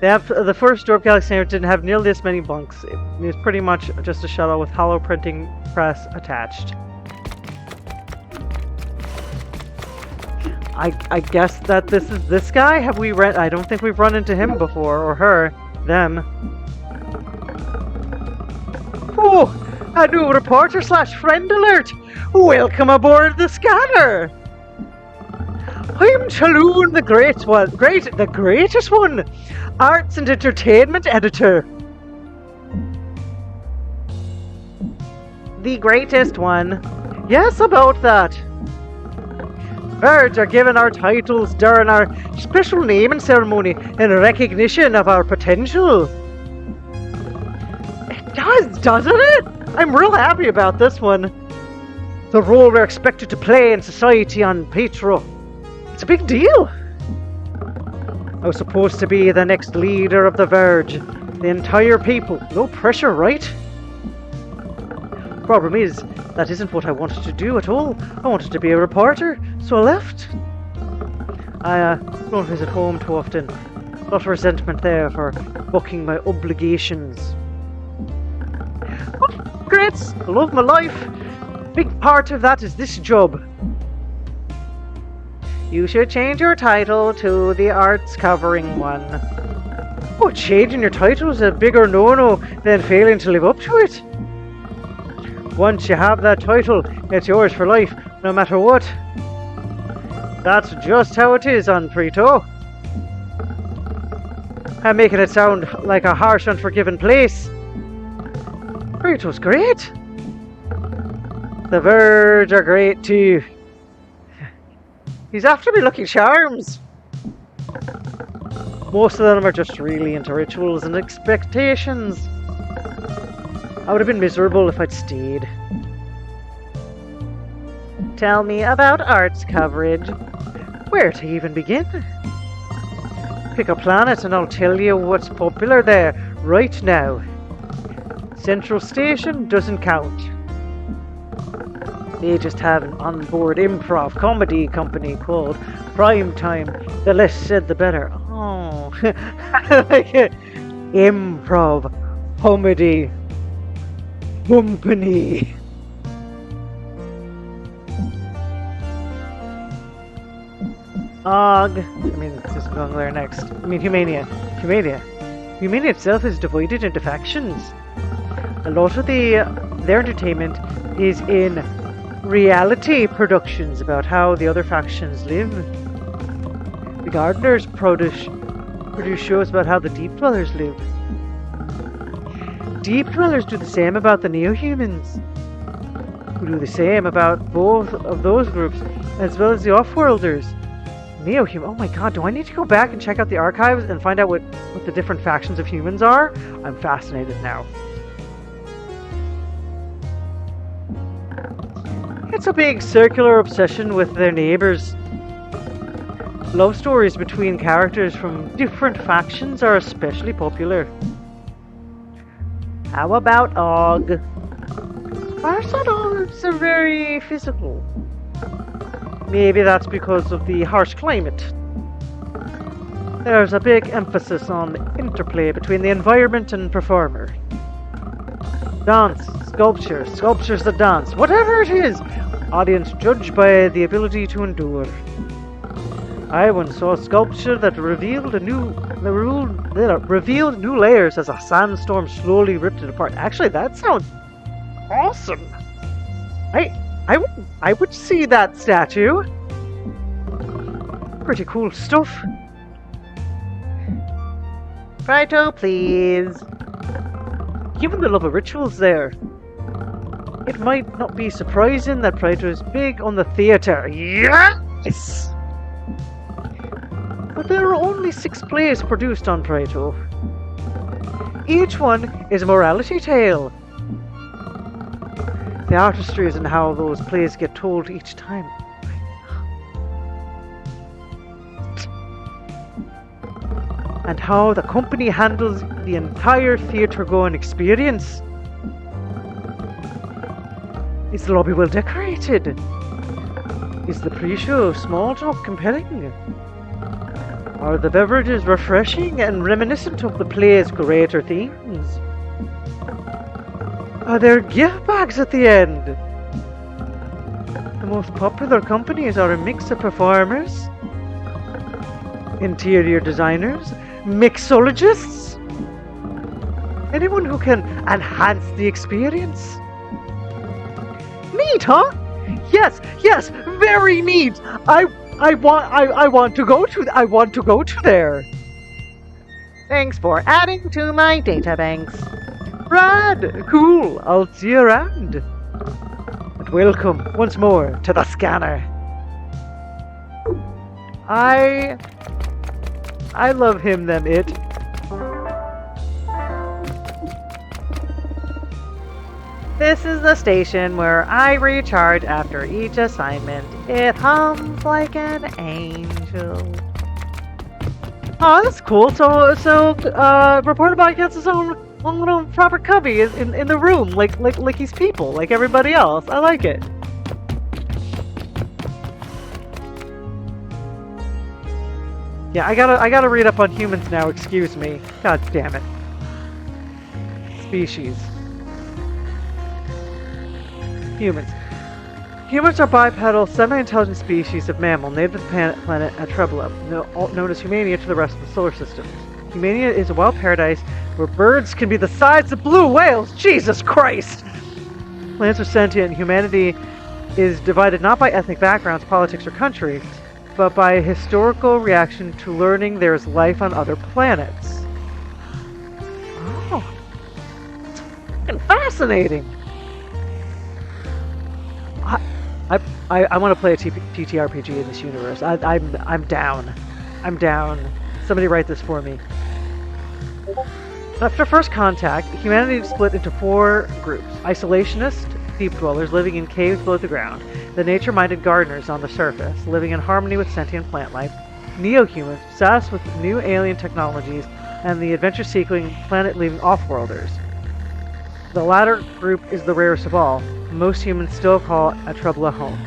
The first Warp Galaxy didn't have nearly this many bunks. It was pretty much just a shuttle with hollow printing press attached. I guess that this is this guy? Have we run? I don't think we've run into him before, or her. Them. Oh, a new reporter / friend alert! Welcome aboard the scanner! I'm Chaloon, the greatest one! Arts and entertainment editor. The greatest one. Yes, about that. Birds are given our titles during our special naming ceremony in recognition of our potential. It does, doesn't it? I'm real happy about this one. The role we're expected to play in society on Petro. It's a big deal. I was supposed to be the next leader of the Verge. The entire people. No pressure, right? Problem is, that isn't what I wanted to do at all. I wanted to be a reporter, so I left. I don't visit home too often. A lot of resentment there for bucking my obligations. But great, I love my life. Big part of that is this job. You should change your title to the arts covering one. Oh, changing your title is a bigger no-no than failing to live up to it. Once you have that title, it's yours for life, no matter what. That's just how it is on Preto. I'm making it sound like a harsh, unforgiving place. Preto's great. The Verge are great too. He's after me Lucky Charms. Most of them are just really into rituals and expectations. I would have been miserable if I'd stayed. Tell me about arts coverage. Where to even begin? Pick a planet and I'll tell you what's popular there right now. Central Station doesn't count. They just have an onboard improv comedy company called Primetime. The less said the better. Oh, I like it. Improv comedy company. Og. I mean, this is going there next. I mean, Humania. Humania itself is divided into factions. A lot of their entertainment is in reality productions about how the other factions live. The Gardeners produce shows about how the Deep Dwellers live. Deep Dwellers do the same about the Neo-Humans, who do the same about both of those groups, as well as the Off-Worlders. Neo-Human. Oh my god, do I need to go back and check out the archives and find out what the different factions of humans are? I'm fascinated now. It's a big circular obsession with their neighbors. Love stories between characters from different factions are especially popular. How about Og? Arsadogs are very physical. Maybe that's because of the harsh climate. There's a big emphasis on interplay between the environment and performer. Dance, sculptures that dance, whatever it is, audience judged by the ability to endure. I once saw a sculpture that revealed new layers as a sandstorm slowly ripped it apart. Actually, that sounds awesome. I would see that statue. Pretty cool stuff. Prito, please. Given the love of rituals there, it might not be surprising that Prito is big on the theatre. Yes! But there are only 6 plays produced on Prito. Each one is a morality tale. The artistry is in how those plays get told each time. And how the company handles the entire theatre-going experience. Is the lobby well decorated? Is the pre-show small talk compelling? Are the beverages refreshing and reminiscent of the play's greater themes? Are there gift bags at the end? The most popular companies are a mix of performers, interior designers, mixologists, anyone who can enhance the experience. Neat, huh? Yes, very neat. I want to go to there. Thanks for adding to my databanks. Rad, cool. I'll see you around. And welcome once more to the scanner. I love him, them, it. This is the station where I recharge after each assignment. It hums like an angel. Oh, that's cool. So, Reporter Bot gets his own little proper cubby in the room, like he's people, like everybody else. I like it. Yeah, I gotta read up on humans now. Excuse me. God damn it. Species. Humans. Humans are bipedal, semi-intelligent species of mammal native to the planet Atrubula, known as Humania to the rest of the solar system. Humania is a wild paradise where birds can be the size of blue whales. Jesus Christ! Plants are sentient, and humanity is divided not by ethnic backgrounds, politics, or country, but by a historical reaction to learning there is life on other planets. Oh, it's fucking fascinating. I want to play a TTRPG in this universe. I'm down. I'm down. Somebody write this for me. After first contact, humanity is split into 4 groups. Isolationists, deep dwellers living in caves below the ground. The nature-minded gardeners on the surface, living in harmony with sentient plant life. Neo-humans, obsessed with new alien technologies, and the adventure-seeking, planet-leaving off-worlders. The latter group is the rarest of all. Most humans still call Atrubula home.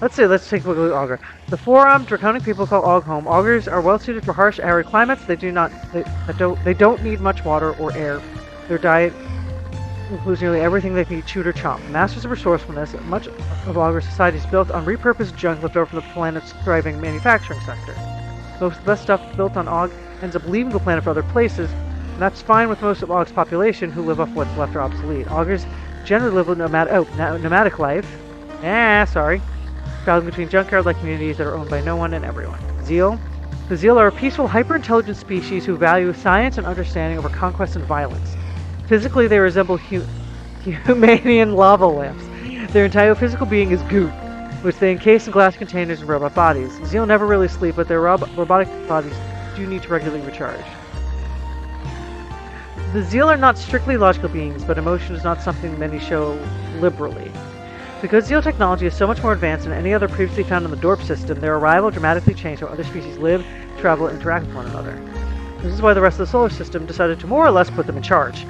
Let's take a look at Augur. The 4-armed draconic people call Og home. Augurs are well suited for harsh, arid climates. They don't need much water or air. Their diet includes nearly everything they can eat, chewed or chomped. Masters of resourcefulness, much of Augur society is built on repurposed junk left over from the planet's thriving manufacturing sector. Most of the best stuff built on Og ends up leaving the planet for other places, and that's fine with most of Og's population who live off what's left or obsolete. Augurs generally live a nomadic life. Traveling between junkyard-like communities that are owned by no one and everyone. Zeal. The Zeal are a peaceful, hyper-intelligent species who value science and understanding over conquest and violence. Physically, they resemble Humanian lava lamps. Their entire physical being is goop, which they encase in glass containers and robot bodies. Zeal never really sleep, but their robotic bodies do need to regularly recharge. The Zeal are not strictly logical beings, but emotion is not something many show liberally. Because Zeal technology is so much more advanced than any other previously found in the DORP system, their arrival dramatically changed how other species live, travel, and interact with one another. This is why the rest of the solar system decided to more or less put them in charge.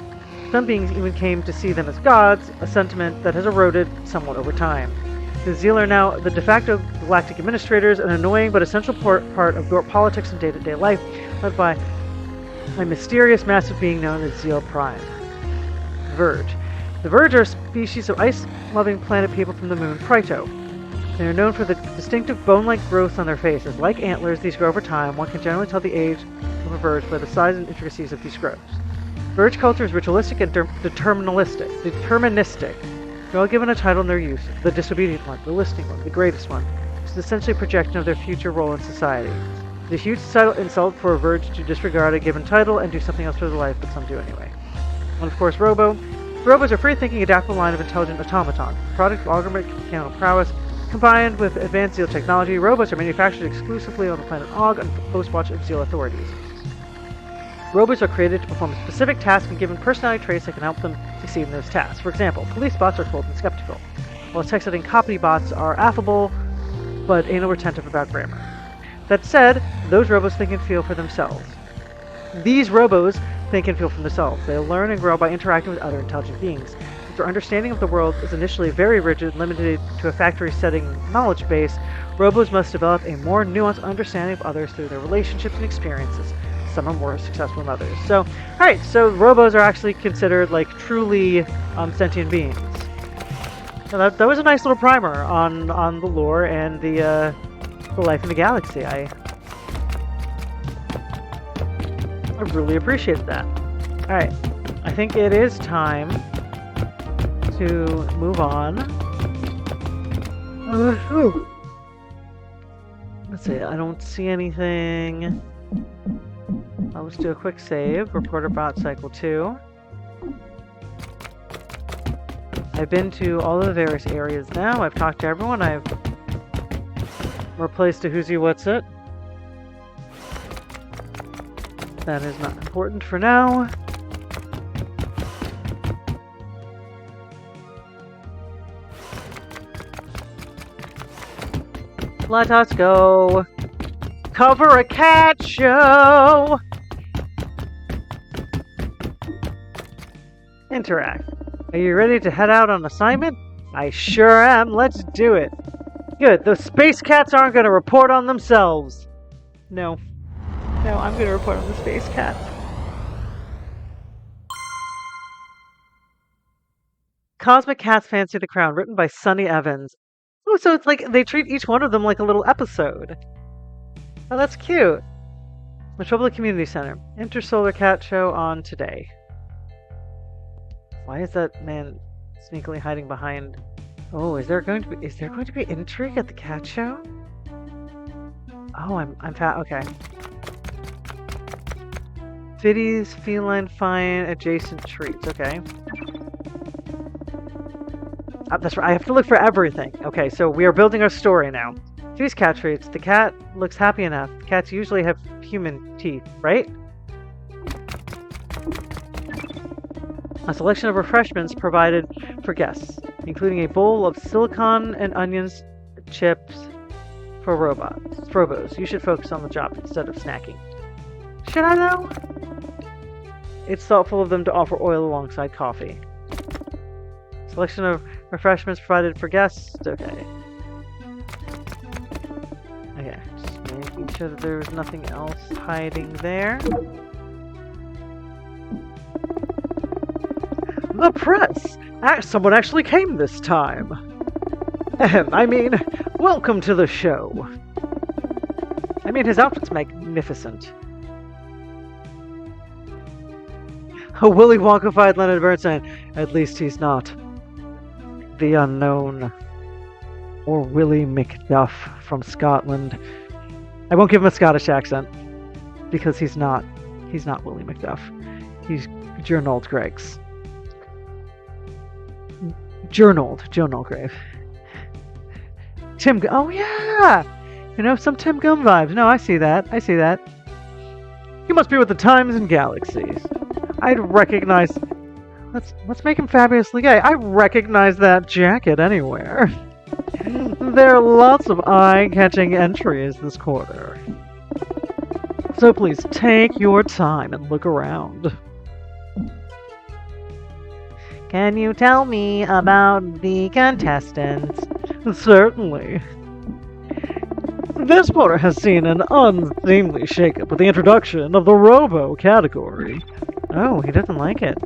Some beings even came to see them as gods, a sentiment that has eroded somewhat over time. The Zeal are now the de facto galactic administrators, an annoying but essential part of DORP politics and day-to-day life, led by a mysterious massive being known as Zeal Prime. Verge. The Verge are a species of ice-loving planet people from the moon, Prito. They are known for the distinctive bone-like growths on their faces. Like antlers, these grow over time. One can generally tell the age of a Verge by the size and intricacies of these growths. Verge culture is ritualistic and deterministic. They're all given a title in their use. The disobedient one, the listening one, the greatest one. It's essentially a projection of their future role in society. It's a huge societal insult for a Verge to disregard a given title and do something else for their life, but some do anyway. And of course, Robo. Robos are free-thinking, adaptable line of intelligent automatons. Product of algorithmic mechanical prowess, combined with advanced Zeal technology, robots are manufactured exclusively on the planet Og under the close watch of Zeal authorities. Robots are created to perform a specific task and given personality traits that can help them succeed in those tasks. For example, police bots are cold and skeptical, while text-editing copy bots are affable, but anal retentive about grammar. That said, those robots think and feel for themselves. These robos think and feel for themselves. They learn and grow by interacting with other intelligent beings. If their understanding of the world is initially very rigid, limited to a factory-setting knowledge base, Robos must develop a more nuanced understanding of others through their relationships and experiences. Some are more successful than others. So, alright, so Robos are actually considered like truly sentient beings. So that was a nice little primer on the lore and the life in the galaxy. I really appreciate that. Alright, I think it is time to move on. Let's see, I don't see anything. Let's do a quick save. Reporter bot cycle 2. I've been to all of the various areas now. I've talked to everyone. I've replaced a who's you what's it. That is not important for now. Let us go cover a cat show. Interact. Are you ready to head out on assignment? I sure am. Let's do it. Good. The space cats aren't going to report on themselves. No. No, I'm going to report on the space cats. Cosmic Cats Fancy the Crown, written by Sunny Evans. Oh, so it's like they treat each one of them like a little episode. Oh, that's cute. Metropolis Community Center. Intersolar Cat Show on today. Why is that man sneakily hiding behind? Oh, is there going to be intrigue at the cat show? Oh, I'm fat. Okay. Fiddy's feline fine adjacent treats. Okay. That's right. I have to look for everything. Okay, so we are building our story now. Fiddy's cat treats. The cat looks happy enough. Cats usually have human teeth, right? A selection of refreshments provided for guests, including a bowl of silicon and onions chips for Robos. You should focus on the job instead of snacking. Should I though? It's thoughtful of them to offer oil alongside coffee. Selection of refreshments provided for guests. Okay. Okay, just making sure that there's nothing else hiding there. The press! Someone actually came this time. I mean, welcome to the show. I mean, his outfit's magnificent. A Willy Wonka-fied Leonard Bernstein. At least he's not the unknown. Or Willie McDuff from Scotland. I won't give him a Scottish accent. Because he's not Willie McDuff. He's Gernald Greggs. Journald Grave. Oh yeah! You know, some Tim Gunn vibes. No, I see that. He must be with the times and galaxies. I'd recognize... Let's make him fabulously gay. I recognize that jacket anywhere. There are lots of eye-catching entries this quarter. So please take your time and look around. Can you tell me about the contestants? Certainly. This quarter has seen an unseemly shakeup with the introduction of the Robo category. Oh, he doesn't like it.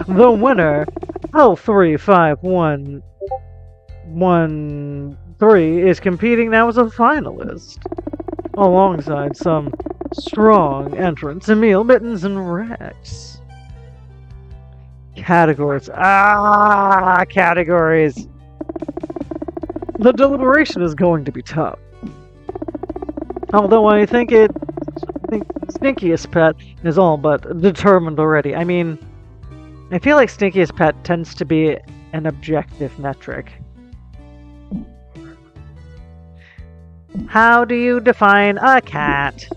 The winner, L35113, is competing now as a finalist, alongside some strong entrants, Emil, Mittens, and Rex. Categories. Categories. The deliberation is going to be tough. Although I think Stinkiest Pet is all but determined already. I mean, I feel like Stinkiest Pet tends to be an objective metric. How do you define a cat?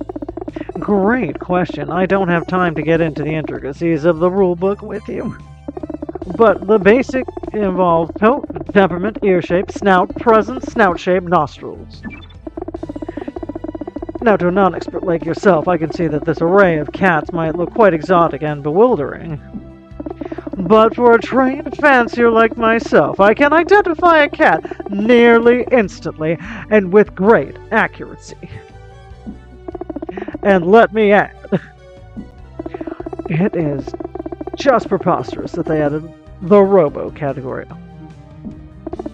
Great question. I don't have time to get into the intricacies of the rulebook with you. But the basic involve coat, temperament, ear shape, snout, presence, snout shape, nostrils. Now, to a non-expert like yourself, I can see that this array of cats might look quite exotic and bewildering. But for a trained fancier like myself, I can identify a cat nearly instantly and with great accuracy. And let me add, it is just preposterous that they added the Robo category.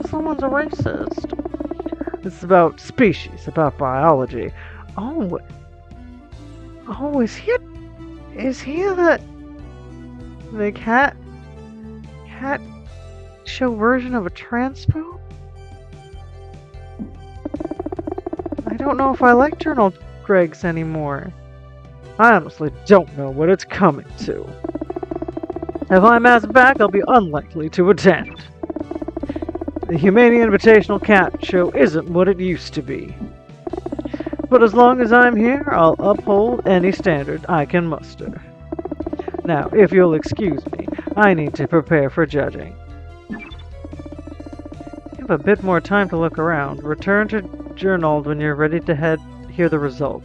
Someone's a racist. It's about species, about biology. Oh, is he the cat show version of a trans poop? I don't know if I like Journal Gregs anymore. I honestly don't know what it's coming to. If I'm asked back, I'll be unlikely to attend. The Humane Invitational Cat Show isn't what it used to be. But as long as I'm here, I'll uphold any standard I can muster. Now, if you'll excuse me, I need to prepare for judging. You have a bit more time to look around. Return to Journal when you're ready to hear the result.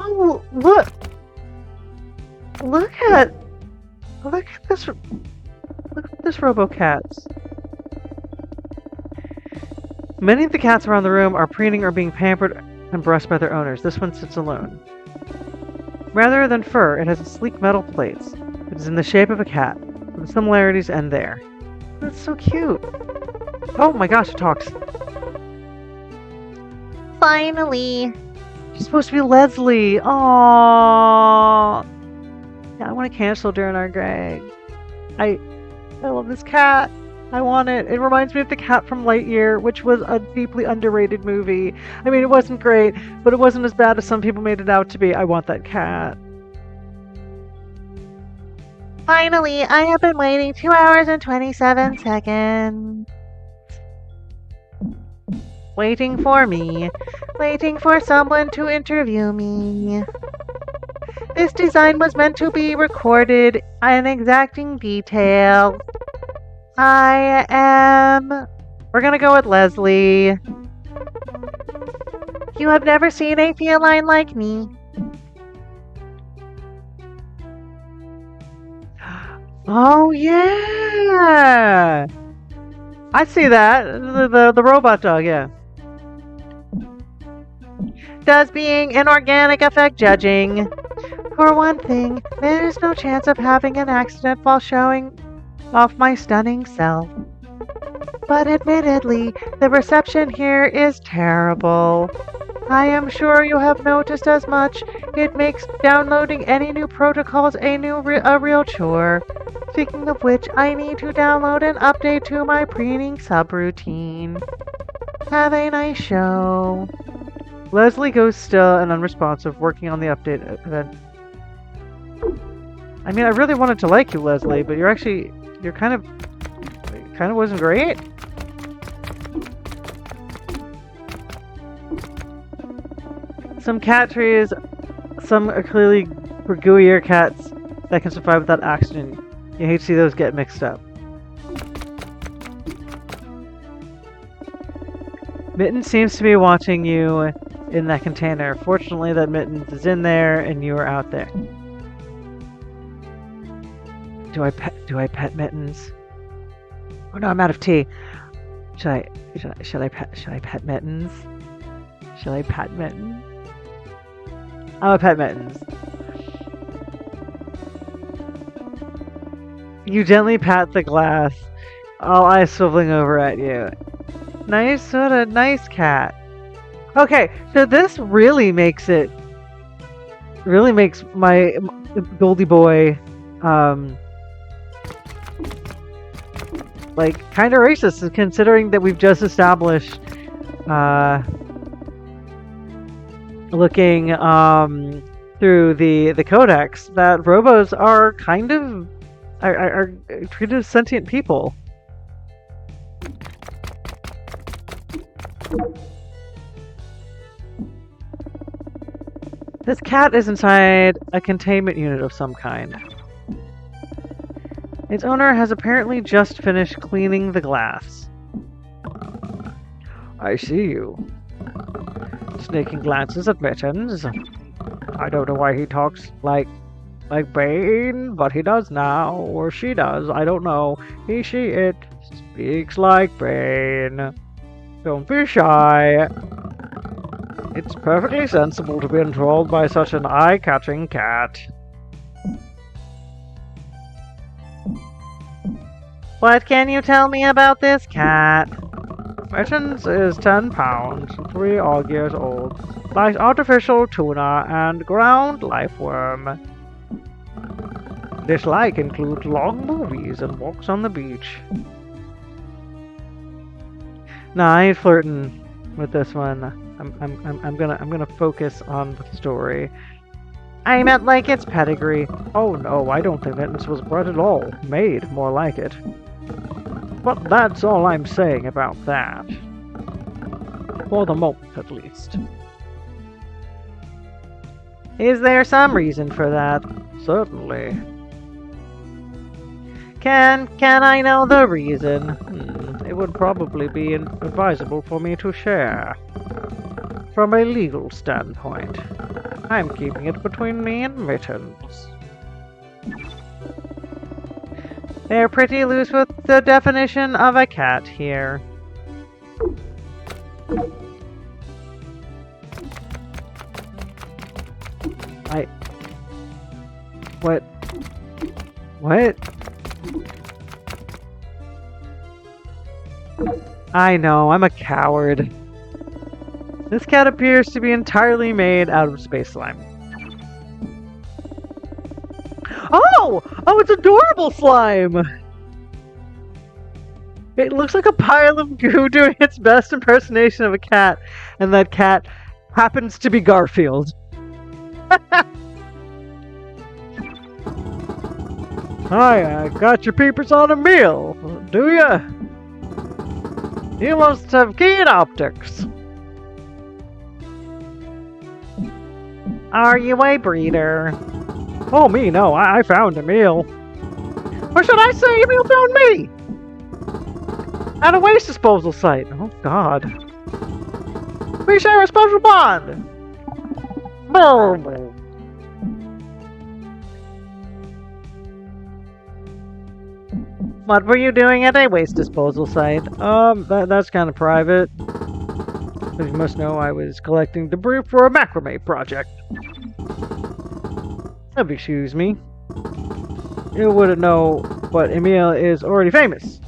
Oh, look! Look at this RoboCats. Many of the cats around the room are preening or being pampered and brushed by their owners. This one sits alone. Rather than fur, it has sleek metal plates. It is in the shape of a cat, with similarities end there. That's so cute. Oh my gosh, it talks. Finally. She's supposed to be Leslie. Aww. Yeah, I want to cancel during our Greg. I love this cat. I want it. It reminds me of the cat from Lightyear, which was a deeply underrated movie. I mean, it wasn't great, but it wasn't as bad as some people made it out to be. I want that cat. Finally, I have been waiting 2 hours and 27 seconds. Waiting for me. Waiting for someone to interview me. This design was meant to be recorded in exacting detail. We're gonna go with Leslie. You have never seen a feline like me. Oh yeah! I see that. The robot dog, yeah. Does being an organic affect judging? For one thing, there is no chance of having an accident while showing off my stunning self. But admittedly, the reception here is terrible. I am sure you have noticed as much. It makes downloading any new protocols a real chore. Speaking of which, I need to download an update to my preening subroutine. Have a nice show. Leslie goes still and unresponsive, working on the update event. I mean, I really wanted to like you, Leslie, but you're kind of wasn't great. Some cat trees, some are clearly gooier cats that can survive without oxygen. You hate to see those get mixed up. Mittens seems to be watching you in that container. Fortunately, that Mittens is in there and you are out there. Do I pet Mittens? Oh no, I'm out of tea. Should I pet Mittens? Should I pet Mittens? I'm a pet Mittens. You gently pat the glass, all eyes swiveling over at you. Nice cat. Okay, so this really makes my Goldie boy, like, kind of racist, considering that we've just established, looking through the codex, that robos are kind of are treated as sentient people. This cat is inside a containment unit of some kind. Its owner has apparently just finished cleaning the glass. I see you. Sneaking glances at Mittens. I don't know why he talks like Bane, but he does now, or she does, I don't know. He, she, it speaks like Bane. Don't be shy. It's perfectly sensible to be enthralled by such an eye-catching cat. What can you tell me about this cat? Mittens is 10 pounds, 3 odd years old, likes artificial tuna and ground lifeworm. Dislike includes long movies and walks on the beach. Nah, I ain't flirting with this one. I'm gonna focus on the story. I meant like its pedigree. Oh no, I don't think Mittens was bred at all. Made, more like it. But that's all I'm saying about that. For the moment, at least. Is there some reason for that? Certainly. Can I know the reason? It would probably be advisable for me to share. From a legal standpoint, I'm keeping it between me and Mittens. They're pretty loose with the definition of a cat here. What? I know, I'm a coward. This cat appears to be entirely made out of space slime. Oh! Oh, it's adorable slime! It looks like a pile of goo doing its best impersonation of a cat, and that cat happens to be Garfield. Hi, I got your peepers on a meal, do ya? You must have keen optics. Are you a breeder? Oh, me, no, I found a meal. Or should I say, a meal found me? At a waste disposal site. Oh, God. We share a special bond. What were you doing at a waste disposal site? That's kind of private. As you must know, I was collecting debris for a macrame project. Excuse me. You wouldn't know, but Emil is already famous.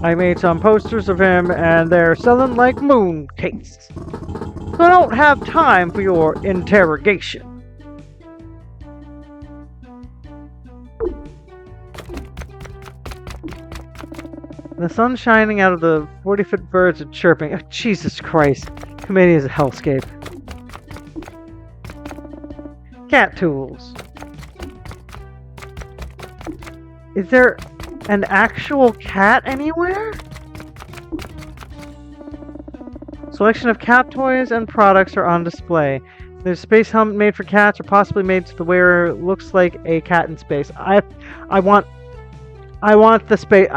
I made some posters of him, and they're selling like mooncakes. So I don't have time for your interrogation. The sun's shining out of the 40-foot birds are chirping. Oh, Jesus Christ. Committee is a hellscape. Cat tools. Is there an actual cat anywhere? Selection of cat toys and products are on display. There's a space helmet made for cats, or possibly made so the wearer looks like a cat in space. I want the space.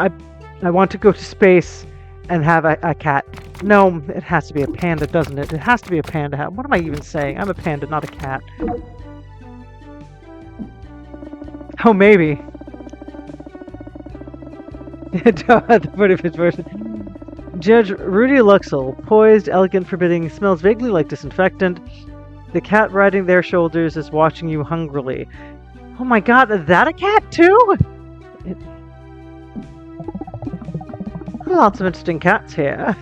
I want to go to space and have a cat. No, it has to be a panda, doesn't it? It has to be a panda hat. What am I even saying? I'm a panda, not a cat. Oh, maybe. The 45th version. Judge Rudy Luxel, poised, elegant, forbidding, smells vaguely like disinfectant. The cat riding their shoulders is watching you hungrily. Oh my god, is that a cat too? Lots of interesting cats here.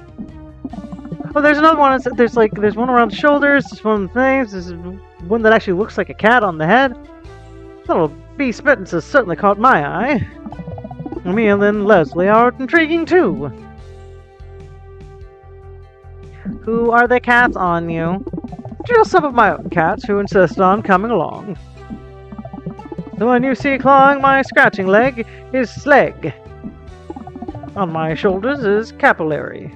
Oh, there's another one. There's one around the shoulders. There's one of the things. There's one that actually looks like a cat on the head. Little bee spittance has certainly caught my eye. Emil and Leslie are intriguing too. Who are the cats on you? Just some of my own cats who insist on coming along. The one you see clawing my scratching leg is Sleg. On my shoulders is Capillary.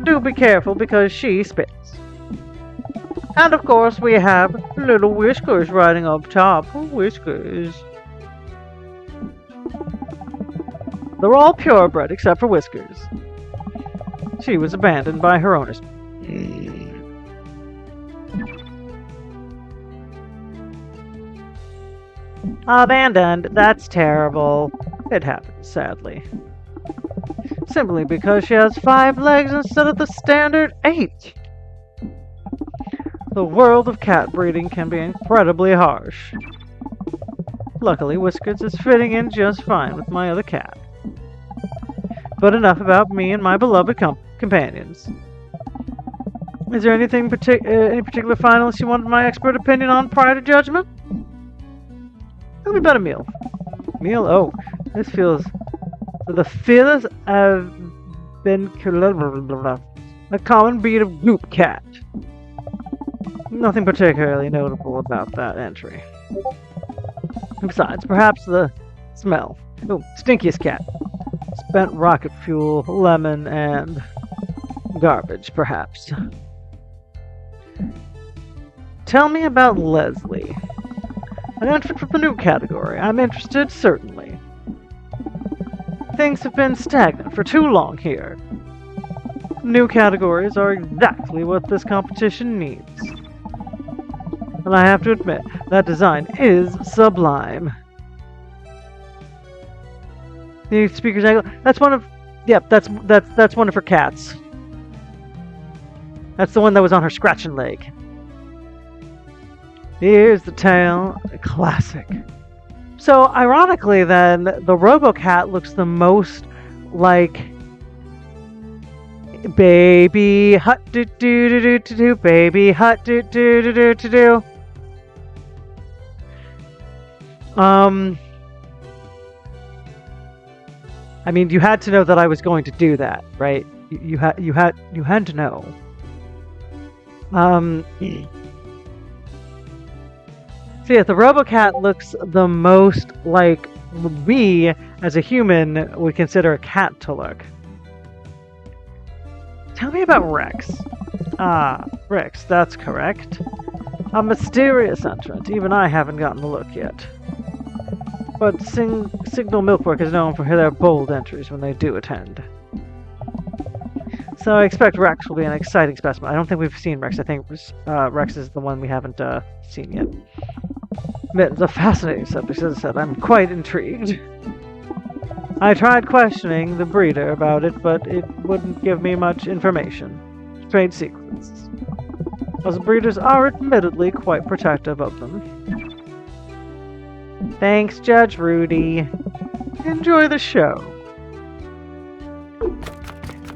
Do be careful because she spits. And of course we have little Whiskers riding up top. Whiskers. They're all purebred except for Whiskers. She was abandoned by her owners. Abandoned. That's terrible. It happens, sadly. Simply because she has 5 legs instead of the standard 8. The world of cat breeding can be incredibly harsh. Luckily, Whiskers is fitting in just fine with my other cat. But enough about me and my beloved companions. Is there anything any particular finalists you wanted my expert opinion on prior to judgment? Tell me about a meal. Meal? Oh, this feels... The feelers have been... A common breed of goop cat. Nothing particularly notable about that entry. Besides, perhaps the smell. Oh, stinkiest cat. Spent rocket fuel, lemon, and garbage, perhaps. Tell me about Leslie. An entrant from the new category. I'm interested, certainly. Things have been stagnant for too long here. New categories are exactly what this competition needs. And I have to admit, that design is sublime. The speaker's angle. That's one of... Yep, that's one of her cats. That's the one that was on her scratching leg. Here's the tail. Classic. So, ironically then, the Robo cat looks the most like... Baby hut do do do do do do, baby hut do do do do do do. I mean, you had to know that I was going to do that, right? You had to know. So yeah, the RoboCat looks the most like we, as a human, would consider a cat to look. Tell me about Rex. Ah, Rex, that's correct. A mysterious entrant. Even I haven't gotten a look yet. But Signal Milkwork is known for their bold entries when they do attend. So I expect Rex will be an exciting specimen. I don't think we've seen Rex. I think Rex is the one we haven't seen yet. It's a fascinating subject, as I said. I'm quite intrigued. I tried questioning the breeder about it, but it wouldn't give me much information. Trade secrets. As breeders are admittedly quite protective of them. Thanks, Judge Rudy. Enjoy the show.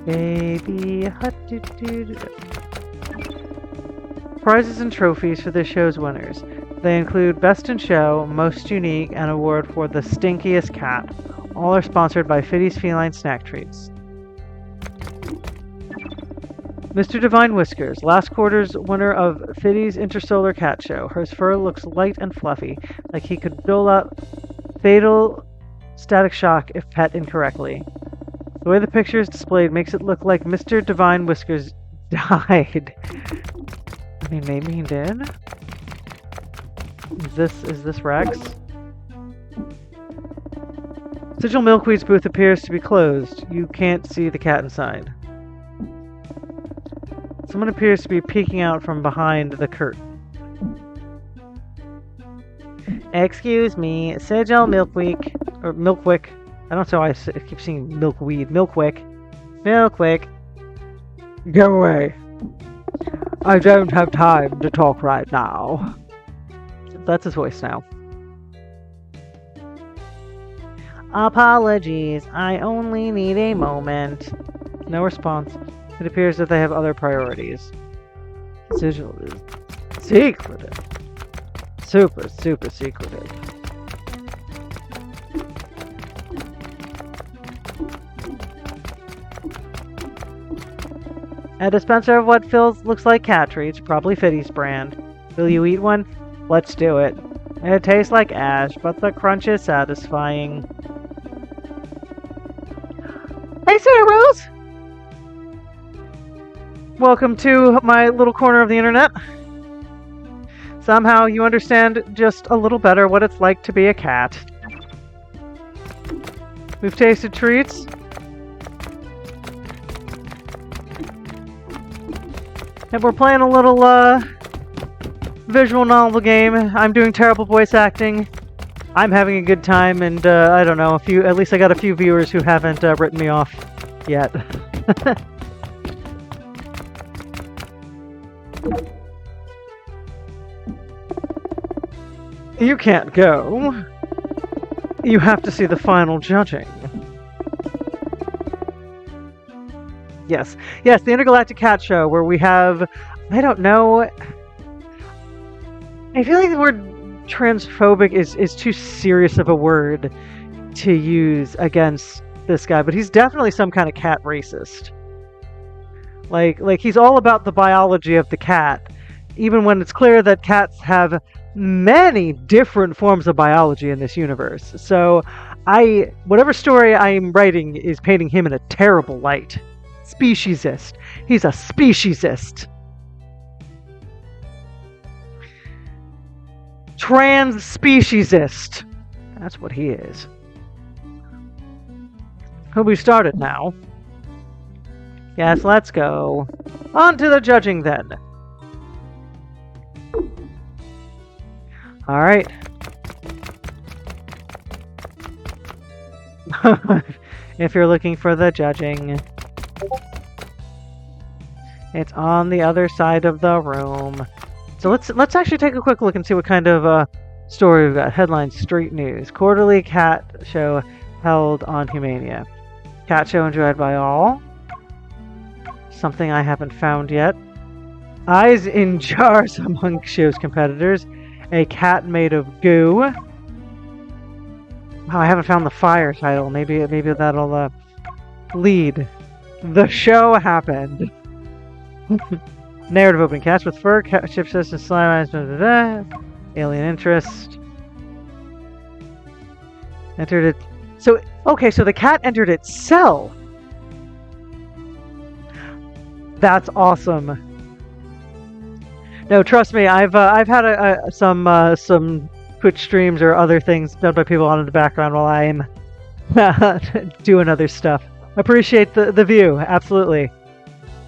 Baby hut do do do. Prizes and trophies for this show's winners. They include Best in Show, Most Unique, and award for the Stinkiest Cat. All are sponsored by Fiddy's Feline Snack Treats. Mr. Divine Whiskers, last quarter's winner of Fiddy's Intersolar Cat Show. Her fur looks light and fluffy, like he could dole out fatal static shock if pet incorrectly. The way the picture is displayed makes it look like Mr. Divine Whiskers died. I mean, maybe he did? Is this Rex? Sigil Milkweed's booth appears to be closed. You can't see the cat inside. Someone appears to be peeking out from behind the curtain. Excuse me, Sigil Milkweed, or Milkwick. I don't know why I keep seeing Milkweed. Milkwick. Milkwick. Go away. I don't have time to talk right now. That's his voice now. Apologies, I only need a moment. No response. It appears that they have other priorities. Sigil is secretive. Super secretive. A dispenser of what looks like cat treats, probably Fiddy's brand. Will you eat one? Let's do it. It tastes like ash, but the crunch is satisfying. Hey, Sarah Rose! Welcome to my little corner of the internet. Somehow you understand just a little better what it's like to be a cat. We've tasted treats. And we're playing a little visual novel game. I'm doing terrible voice acting. I'm having a good time, and I don't know, at least I got a few viewers who haven't written me off yet. You can't go. You have to see the final judging. Yes, the Intergalactic Cat Show, where we have, I don't know, I feel like the word transphobic is too serious of a word to use against this guy, but he's definitely some kind of cat racist. Like he's all about the biology of the cat, even when it's clear that cats have many different forms of biology in this universe. So whatever story I'm writing is painting him in a terrible light. Speciesist. He's a speciesist. Trans-speciesist. That's what he is. Hope we started now. Yes, let's go. On to the judging then. Alright. If you're looking for the judging, it's on the other side of the room. So let's actually take a quick look and see what kind of story we've got. Headline: Street News. Quarterly cat show held on Humania. Cat show enjoyed by all. Something I haven't found yet. Eyes in jars among show's competitors. A cat made of goo. Oh, I haven't found the fire title. Maybe that'll lead. The show happened. Narrative opening: cats with fur, cat ship system, slime eyes, alien interest. Entered it. So the cat entered itself. That's awesome. No, trust me, I've had some Twitch streams or other things done by people on in the background while I'm doing other stuff. Appreciate the view, absolutely.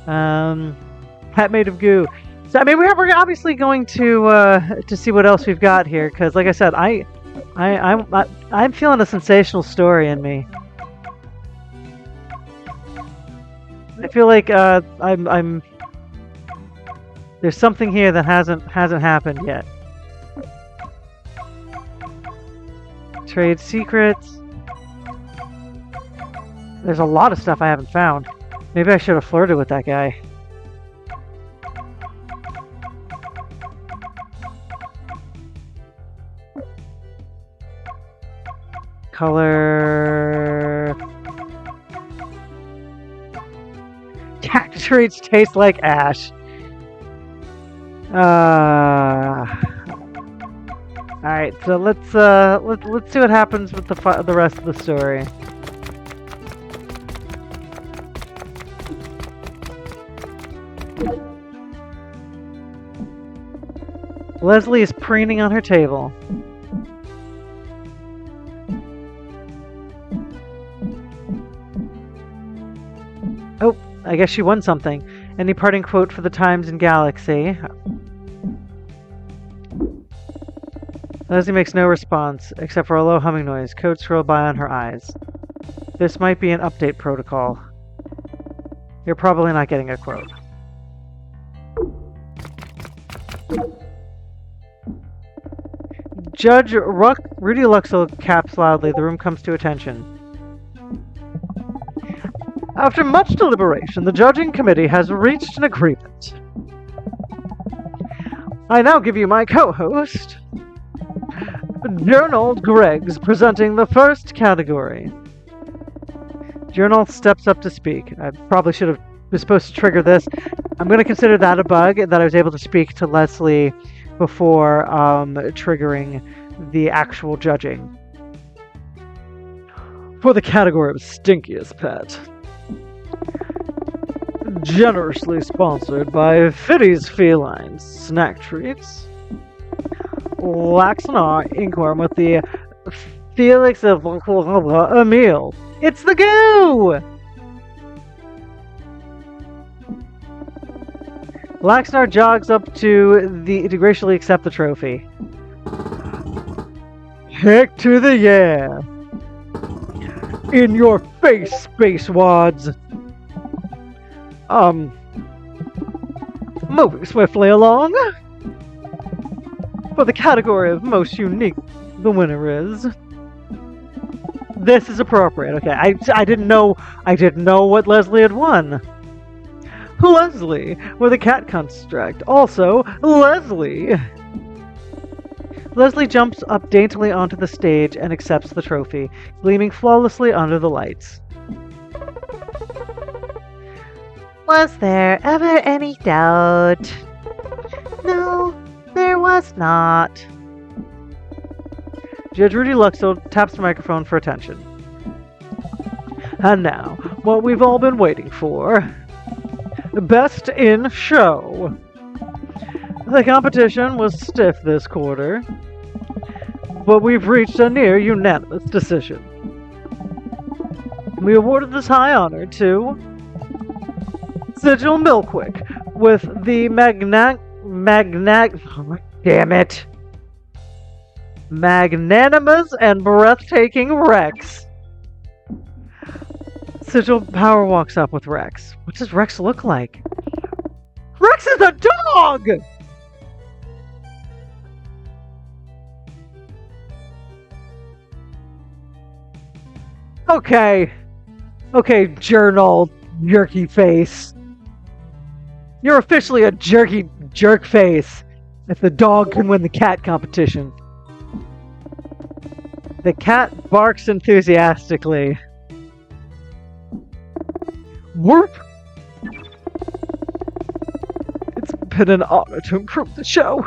Hat made of goo. So I mean, we're obviously going to see what else we've got here, because like I said, I'm feeling a sensational story in me. I feel like I'm there's something here that hasn't happened yet. Trade secrets. There's a lot of stuff I haven't found. Maybe I should have flirted with that guy. Color. Cat treats taste like ash. Alright, so let's see what happens with the rest of the story. Leslie is preening on her table. Oh, I guess she won something. Any parting quote for the times and galaxy? Leslie makes no response, except for a low humming noise. Code scroll by on her eyes. This might be an update protocol. You're probably not getting a quote. Judge Rudy Luxel caps loudly. The room comes to attention. After much deliberation, the judging committee has reached an agreement. I now give you my co-host, Gernold Greggs, presenting the first category. Gernold steps up to speak. I probably was supposed to trigger this. I'm going to consider that a bug, that I was able to speak to Leslie before triggering the actual judging. For the category of stinkiest pet. Generously sponsored by Fiddy's Felines Snack Treats. Laxanar Inkhorn with the Felix of Emil. It's the goo! Laxnar jogs up to graciously accept the trophy. Heck to the yeah! In your face, Space Wads! Moving swiftly along. For the category of most unique, the winner is... This is appropriate. Okay, I didn't know what Leslie had won. Leslie with a cat construct. Also, Leslie. Leslie jumps up daintily onto the stage and accepts the trophy, gleaming flawlessly under the lights. Was there ever any doubt? No, there was not. Judge Rudy Luxel taps the microphone for attention. And now, what we've all been waiting for. Best in Show. The competition was stiff this quarter, but we've reached a near unanimous decision. We awarded this high honor to Sigil Milkwick with the magnanimous and breathtaking Rex. Sigil power walks up with Rex. What does Rex look like? Rex is a dog! Okay, journal, jerky face. You're officially a jerk face if the dog can win the cat competition. The cat barks enthusiastically. Whoop! It's been an honor to improve the show.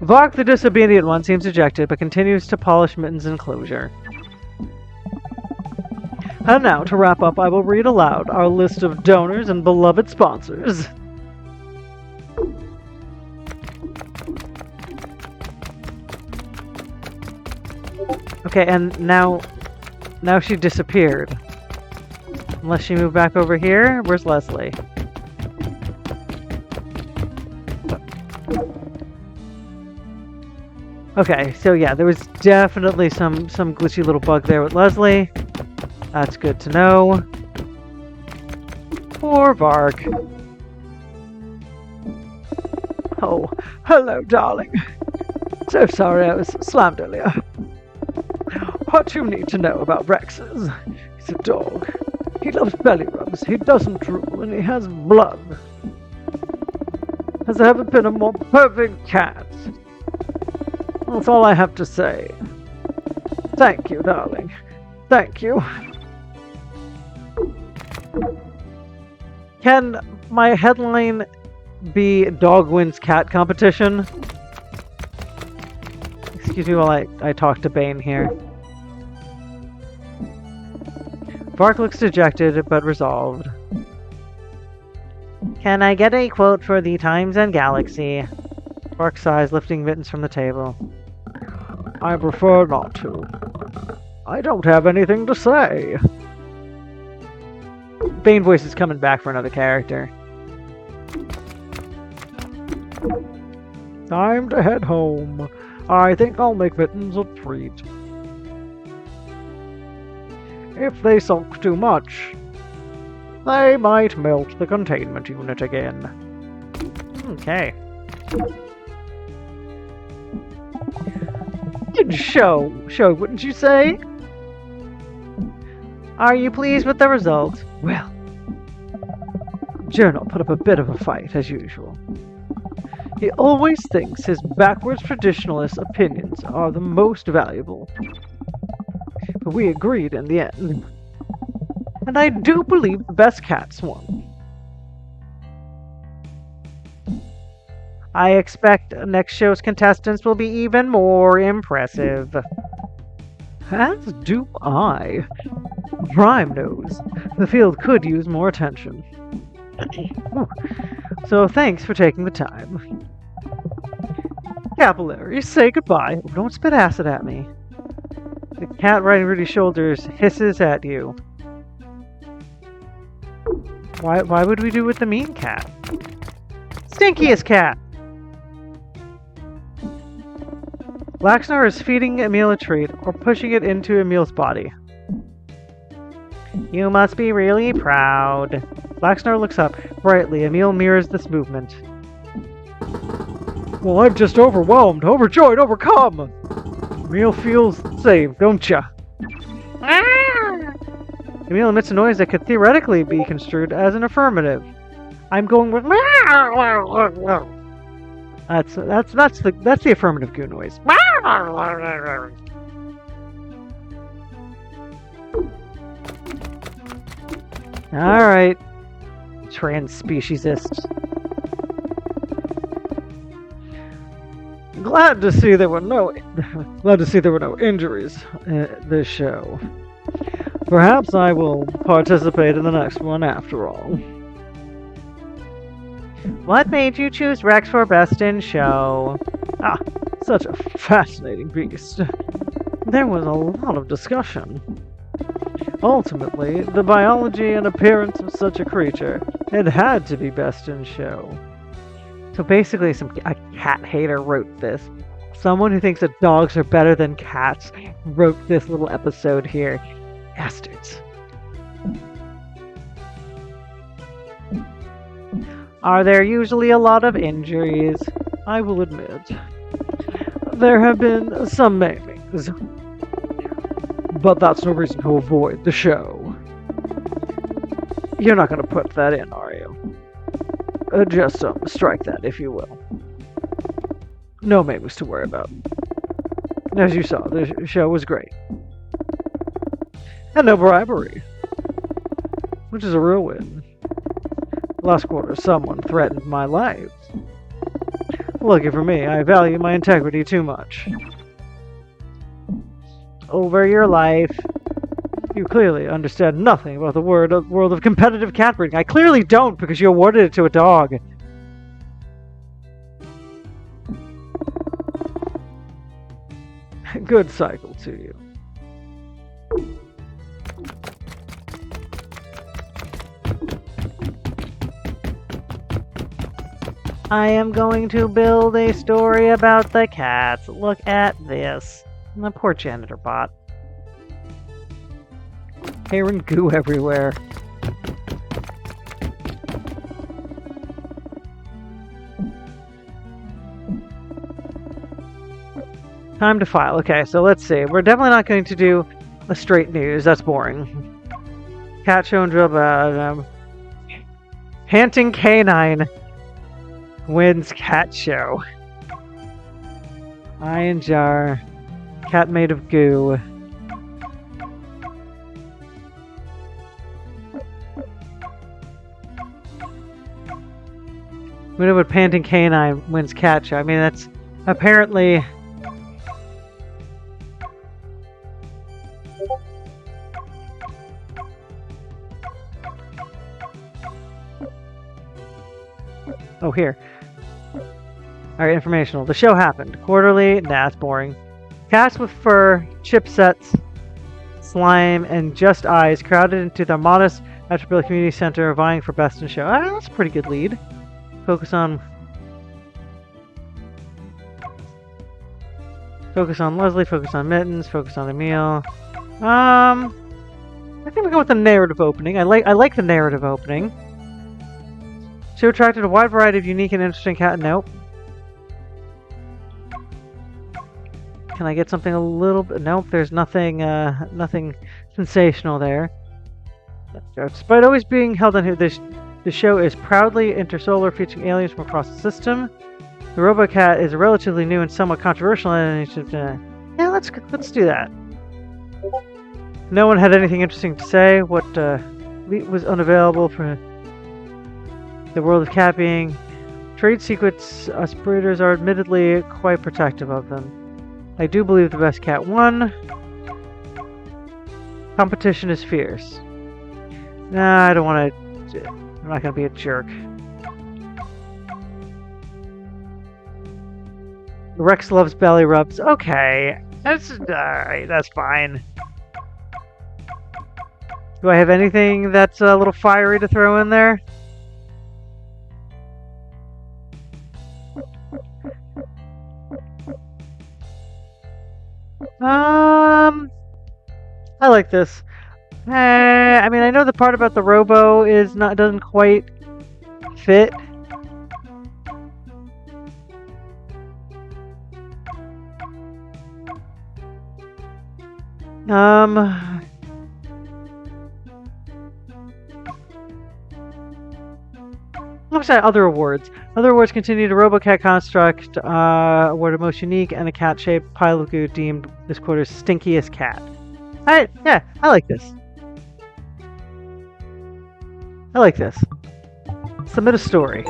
Vark, the disobedient one, seems dejected, but continues to polish Mitten's enclosure. And now, to wrap up, I will read aloud our list of donors and beloved sponsors. Okay, and now she disappeared. Unless she moved back over here. Where's Leslie? Okay, so yeah, there was definitely some glitchy little bug there with Leslie. That's good to know. Poor Vark. Oh, hello, darling. So sorry I was slammed earlier. What you need to know about Rex is, he's a dog. He loves belly rubs, he doesn't drool, and he has blood. Has there ever been a more perfect cat? That's all I have to say. Thank you, darling. Thank you. Can my headline be Dog Wins Cat Competition? Excuse me while I talk to Bane here. Vark looks dejected, but resolved. Can I get a quote for the Times and Galaxy? Vark sighs, lifting mittens from the table. I prefer not to. I don't have anything to say. Bane voice is coming back for another character. Time to head home. I think I'll make mittens a treat. If they sulk too much, they might melt the containment unit again. Okay. Good show, wouldn't you say? Are you pleased with the result? Well, Journal put up a bit of a fight, as usual. He always thinks his backwards traditionalist opinions are the most valuable. But we agreed in the end. And I do believe the best cats won. I expect next show's contestants will be even more impressive. As do I. Prime knows the field could use more attention. So thanks for taking the time. Capillary, say goodbye. Oh, don't spit acid at me. The cat riding Rudy's shoulders hisses at you. Why would we do with the mean cat? Stinkiest cat! Laxnar is feeding Emil a treat or pushing it into Emil's body. You must be really proud. Laxnar looks up brightly. Emil mirrors this movement. Well, I'm just overwhelmed, overjoyed, overcome! Emil feels safe, don't ya? Emil emits a noise that could theoretically be construed as an affirmative. I'm going with that's the affirmative goo noise. Alright. Trans-speciesist. Glad to see there were no injuries in this show. Perhaps I will participate in the next one after all. What made you choose Rex for Best in Show? Ah, such a fascinating beast. There was a lot of discussion. Ultimately, the biology and appearance of such a creature, it had to be Best in Show. So basically, a cat hater wrote this. Someone who thinks that dogs are better than cats wrote this little episode here. Bastards. Are there usually a lot of injuries? I will admit. There have been some maimings. But that's no reason to avoid the show. You're not going to put that in, are you? Just strike that, if you will. No maimings to worry about. As you saw, the show was great. And no bribery. Which is a real win. Last quarter, someone threatened my life. Lucky for me, I value my integrity too much. Over your life. You clearly understand nothing about the world of competitive cat breeding. I clearly don't, because you awarded it to a dog. Good cycle to you. I am going to build a story about the cats. Look at this. The poor janitor bot. Hair and goo everywhere. Time to file. Okay, so let's see. We're definitely not going to do a straight news. That's boring. Cat show and drill. Panting canine wins cat show. Eye in jar. Cat made of goo. What about panting canine wins cat show? I mean, that's apparently. Oh, here. Alright, informational. The show happened. Quarterly? Nah, it's boring. Cats with fur, chipsets, slime, and just eyes crowded into the modest Metropolitan Community Center vying for Best in Show. Ah, that's a pretty good lead. Focus on Leslie, focus on Mittens, focus on Emil. I think we'll go with the narrative opening. I like the narrative opening. Show attracted a wide variety of unique and interesting cat. Nope. Can I get something a little bit? Nope. There's nothing. Nothing sensational there. Despite always being held on here, the show is proudly intersolar, featuring aliens from across the system. The Robo Cat is a relatively new and somewhat controversial. Yeah, let's do that. No one had anything interesting to say. What was unavailable for the world of cat being. Trade secrets, us breeders are admittedly quite protective of them. I do believe the best cat won. Competition is fierce. Nah, I don't want to. I'm not going to be a jerk. Rex loves belly rubs. Okay. That's alright, that's fine. Do I have anything that's a little fiery to throw in there? I like this. I mean, I know the part about the Robo doesn't quite fit. What's that? Other awards. Other awards continue to RoboCat Construct, awarded most unique, and a cat-shaped pile of goo deemed this quarter's stinkiest cat. I like this. I like this. Submit a story.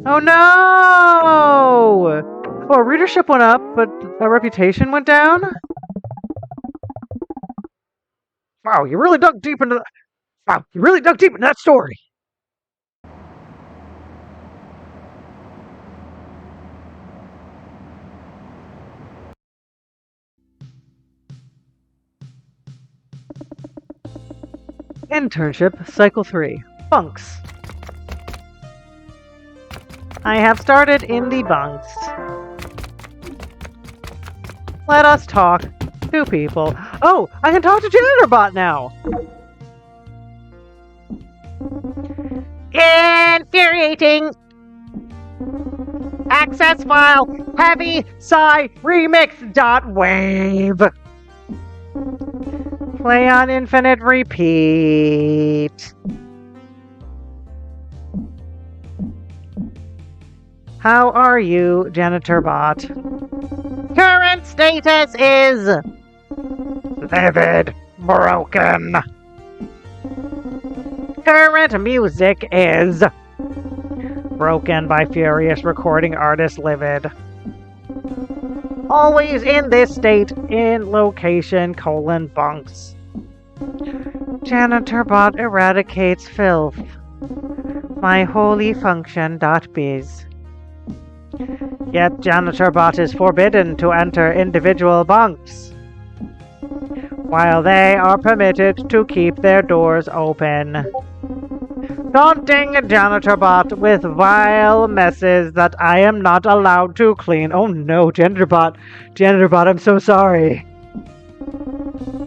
Oh no! Oh, our readership went up, but our reputation went down? Wow, you really dug deep into that story. Internship, Cycle 3. Bunks. I have started in the bunks. Let us talk to people. Oh, I can talk to JanitorBot now! Infuriating! Access file heavy sigh remix.wave. Play on infinite repeat. How are you, JanitorBot? Current status is livid, broken. Current music is broken by furious recording artist Livid. Always in this state, in location, bunks. JanitorBot eradicates filth. My holy function.biz. Yet JanitorBot is forbidden to enter individual bunks, while they are permitted to keep their doors open. Daunting JanitorBot with vile messes that I am not allowed to clean. Oh no, JanitorBot, I'm so sorry.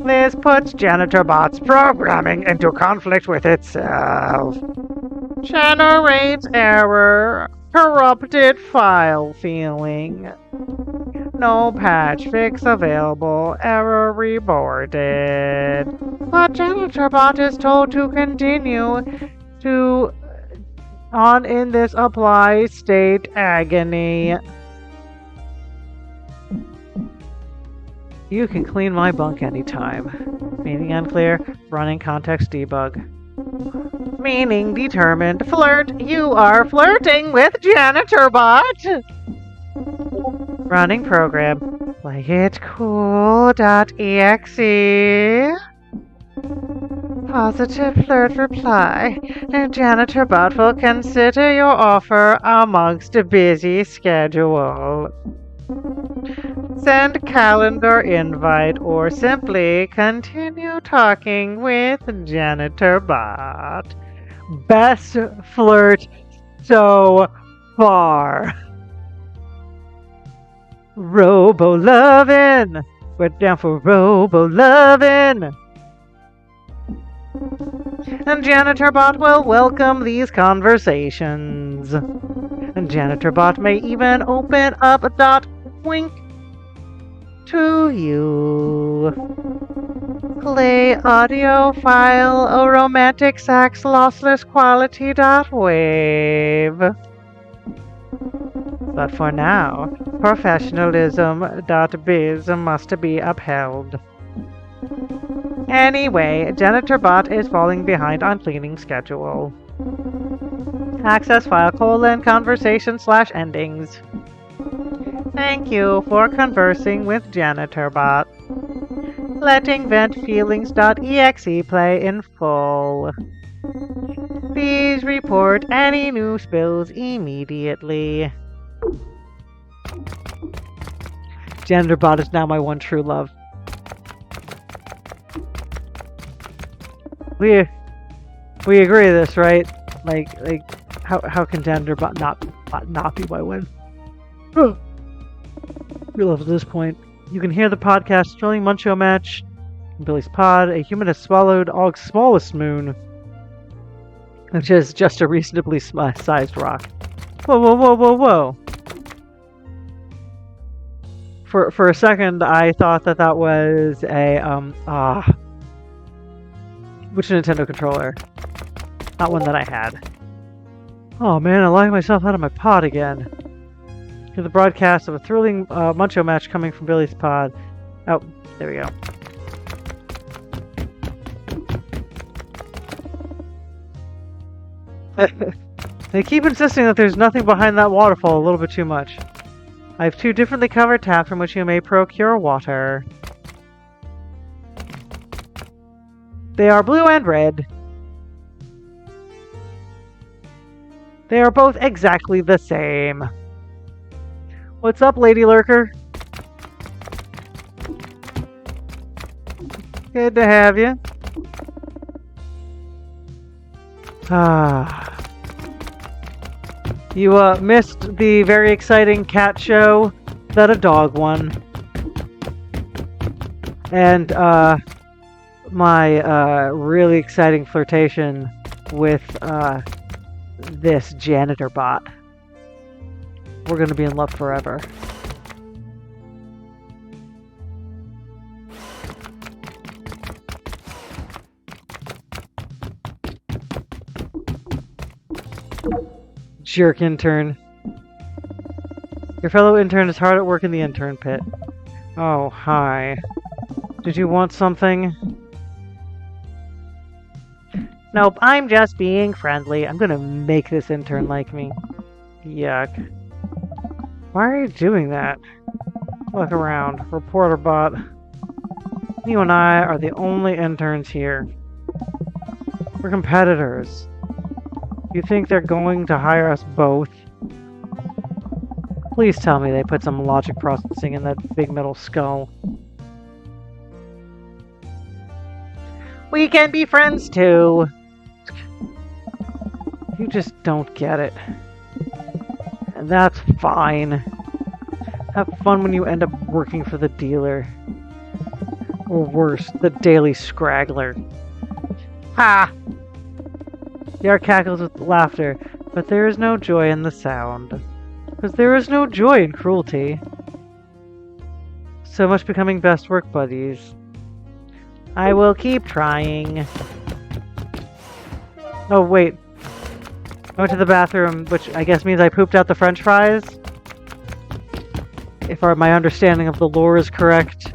This puts JanitorBot's programming into conflict with itself. Generates error. Corrupted file feeling. No patch fix available. Error reported. But JanitorBot is told to continue on in this apply state agony. You can clean my bunk anytime. Meaning unclear. Running context debug. Meaning determined. Flirt. You are flirting with JanitorBot. Running program. PlayItCool.exe. Positive flirt reply. JanitorBot will consider your offer amongst a busy schedule. Send calendar invite or simply continue talking with JanitorBot. Best flirt so far. Robo lovin'. We're down for Robo lovin'. And JanitorBot will welcome these conversations. And JanitorBot may even open up a wink to you. Play audio file a romantic sax lossless quality.wave. But for now, professionalism.biz must be upheld. Anyway, JanitorBot is falling behind on cleaning schedule. Access file : conversation/endings. Thank you for conversing with JanitorBot. Letting vent feelings.exe play in full. Please report any new spills immediately. JanitorBot is now my one true love. we agree to this, right? Like how can Dander not be my win? We love at this point. You can hear the podcast thrilling Muncho match. In Billy's pod, a human has swallowed Og's smallest moon, which is just a reasonably sized rock. Whoa, whoa, whoa, whoa, whoa! For a second, I thought that was a which Nintendo controller? Not one that I had. Oh man, I locked myself out of my pod again. Hear the broadcast of a thrilling Muncho match coming from Billy's pod. Oh, there we go. They keep insisting that there's nothing behind that waterfall a little bit too much. I have 2 differently covered taps from which you may procure water. They are blue and red. They are both exactly the same. What's up, Lady Lurker? Good to have you. You missed the very exciting cat show that a dog won. And my really exciting flirtation with this janitor bot. We're gonna be in love forever. Jerk intern. Your fellow intern is hard at work in the intern pit. Oh, hi. Did you want something? Nope, I'm just being friendly. I'm gonna make this intern like me. Yuck. Why are you doing that? Look around. Reporter bot. You and I are the only interns here. We're competitors. You think they're going to hire us both? Please tell me they put some logic processing in that big metal skull. We can be friends too. You just don't get it. And that's fine. Have fun when you end up working for the dealer. Or worse, the daily scraggler. Ha! Yar cackles with laughter, but there is no joy in the sound. Because there is no joy in cruelty. So much becoming best work buddies. I will keep trying. Oh, wait. I went to the bathroom, which I guess means I pooped out the french fries. If my understanding of the lore is correct.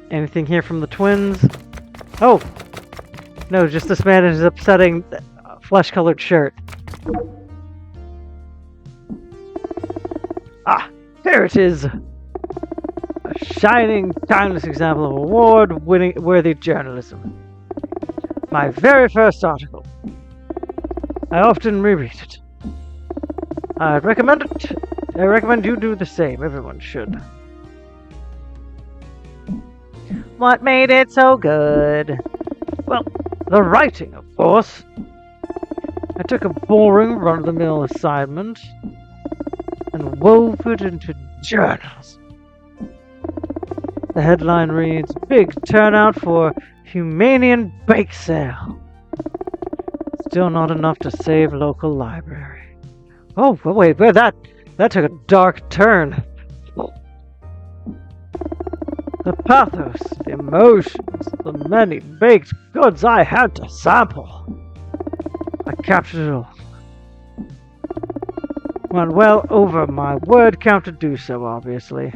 Anything here from the twins? Oh! No, just this man in his upsetting flesh-colored shirt. Ah! Here it is! A shining, timeless example of award-winning worthy journalism. My very first article. I often reread it. I recommend it. I recommend you do the same. Everyone should. What made it so good? Well, the writing, of course. I took a boring, run-of-the-mill assignment and wove it into journals. The headline reads, "Big turnout for Humanian bake sale." Still not enough to save local library. Oh, wait, that took a dark turn. The pathos, the emotions, the many baked goods I had to sample. I captured it all. Went well over my word count to do so, obviously.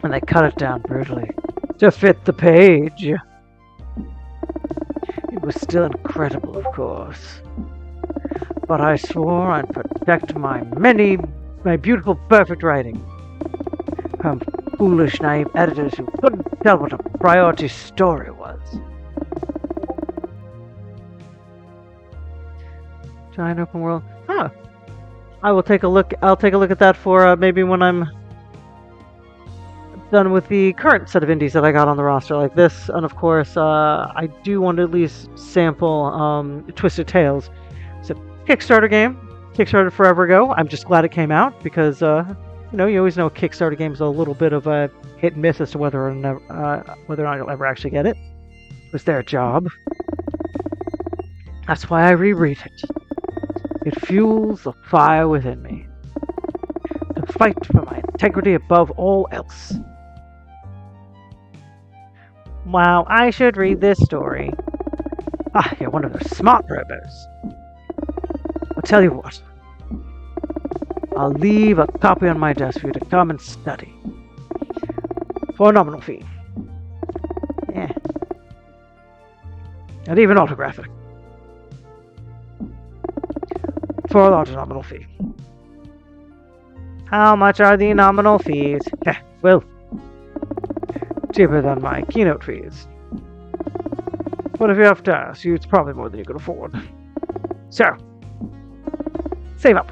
And they cut it down brutally to fit the page. It was still incredible, of course. But I swore I'd protect my beautiful, perfect writing. From foolish, naive editors who couldn't tell what a priority story was. Giant open world. Huh. I will take a look. I'll take a look at that for maybe when I'm done with the current set of indies that I got on the roster, like this, and of course, I do want to at least sample Twisted Tales. It's a Kickstarter game, Kickstarted forever ago. I'm just glad it came out because, you always know Kickstarter games are a little bit of a hit and miss as to whether or not you'll ever actually get it. It was their job. That's why I reread it. It fuels the fire within me. To fight for my integrity above all else. Wow, I should read this story. Ah, you're one of those smart Robos. I'll tell you what. I'll leave a copy on my desk for you to come and study. For a nominal fee. Yeah. And even autograph it. For a larger nominal fee. How much are the nominal fees? Well, cheaper than my keynote fees. But if you have to ask, it's probably more than you can afford. So, save up.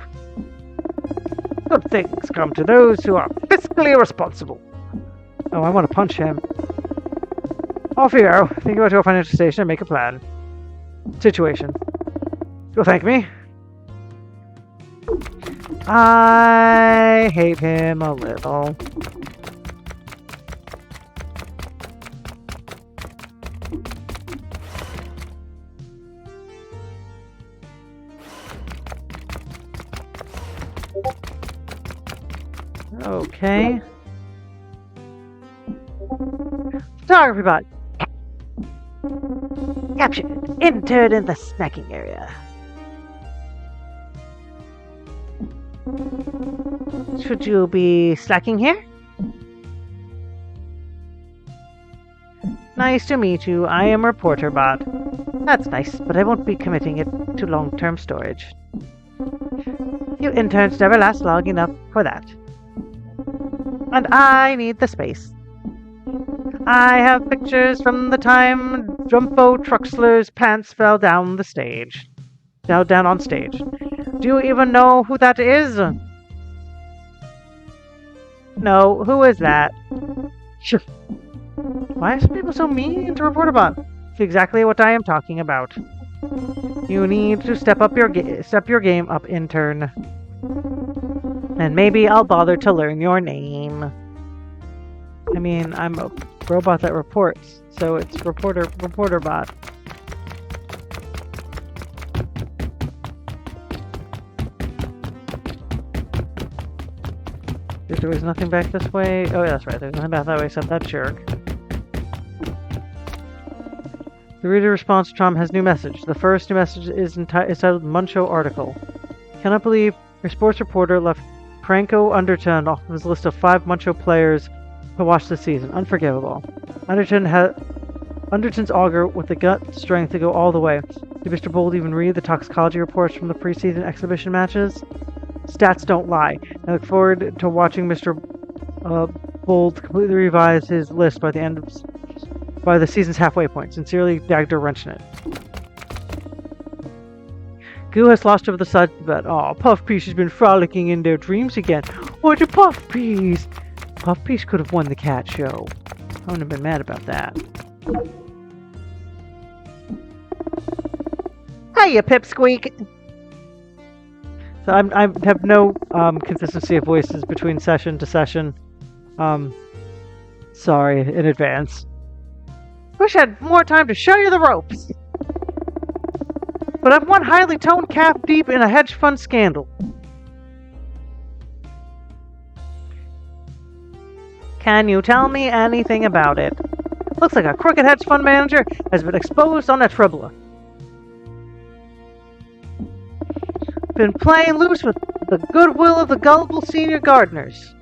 Good things come to those who are fiscally responsible. Oh, I want to punch him. Off you go. Think about your financial station and make a plan. Situation. You'll thank me. I hate him a little. Okay. Photography bot. Captured. Entered in the snacking area. Should you be slacking here? Nice to meet you. I am Reporter Bot. That's nice, but I won't be committing it to long-term storage. You interns never last long enough for that. And I need the space. I have pictures from the time Jumbo Truxler's pants fell down the stage. Down on stage. Do you even know who that is? No, who is that? Sure. Why are some people so mean to Reporter Bot? It's exactly what I am talking about. You need to step your game up, intern. And maybe I'll bother to learn your name. I mean, I'm a robot that reports, so it's reporter bot. There was nothing back this way. Oh, yeah, that's right. There's nothing back that way except that jerk. The reader response to Tom has new message. The first new message is titled Muncho article. Cannot believe your sports reporter left Franco Underton off of his list of 5 Muncho players to watch this season. Unforgivable. Underton's auger with the gut strength to go all the way. Did Mr. Bold even read the toxicology reports from the preseason exhibition matches? Stats don't lie. I look forward to watching Mr. Bold completely revise his list by the season's halfway point. Sincerely, Dagder Wrenchnet. Goo has lost over the side of the bed. Aw, Puff Piece has been frolicking in their dreams again. What a Puff Piece! Puff Piece could have won the cat show. I wouldn't have been mad about that. Hiya, Pipsqueak! So I have no consistency of voices between session to session. Sorry in advance. Wish I had more time to show you the ropes. But I'm one highly toned calf deep in a hedge fund scandal. Can you tell me anything about it? Looks like a crooked hedge fund manager has been exposed on a Tribula. Been playing loose with the goodwill of the gullible senior gardeners.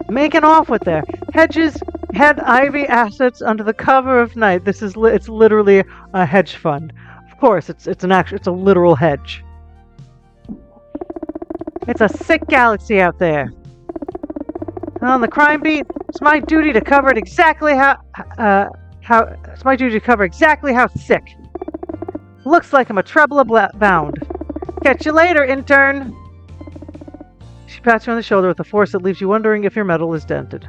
Making off with their head ivy assets under the cover of night. It's literally a hedge fund. Of course, it's a literal hedge. It's a sick galaxy out there. And on the crime beat, it's my duty to cover it exactly how sick. Looks like I'm a Trebla bound. Catch you later, intern. She pats you on the shoulder with a force that leaves you wondering if your metal is dented.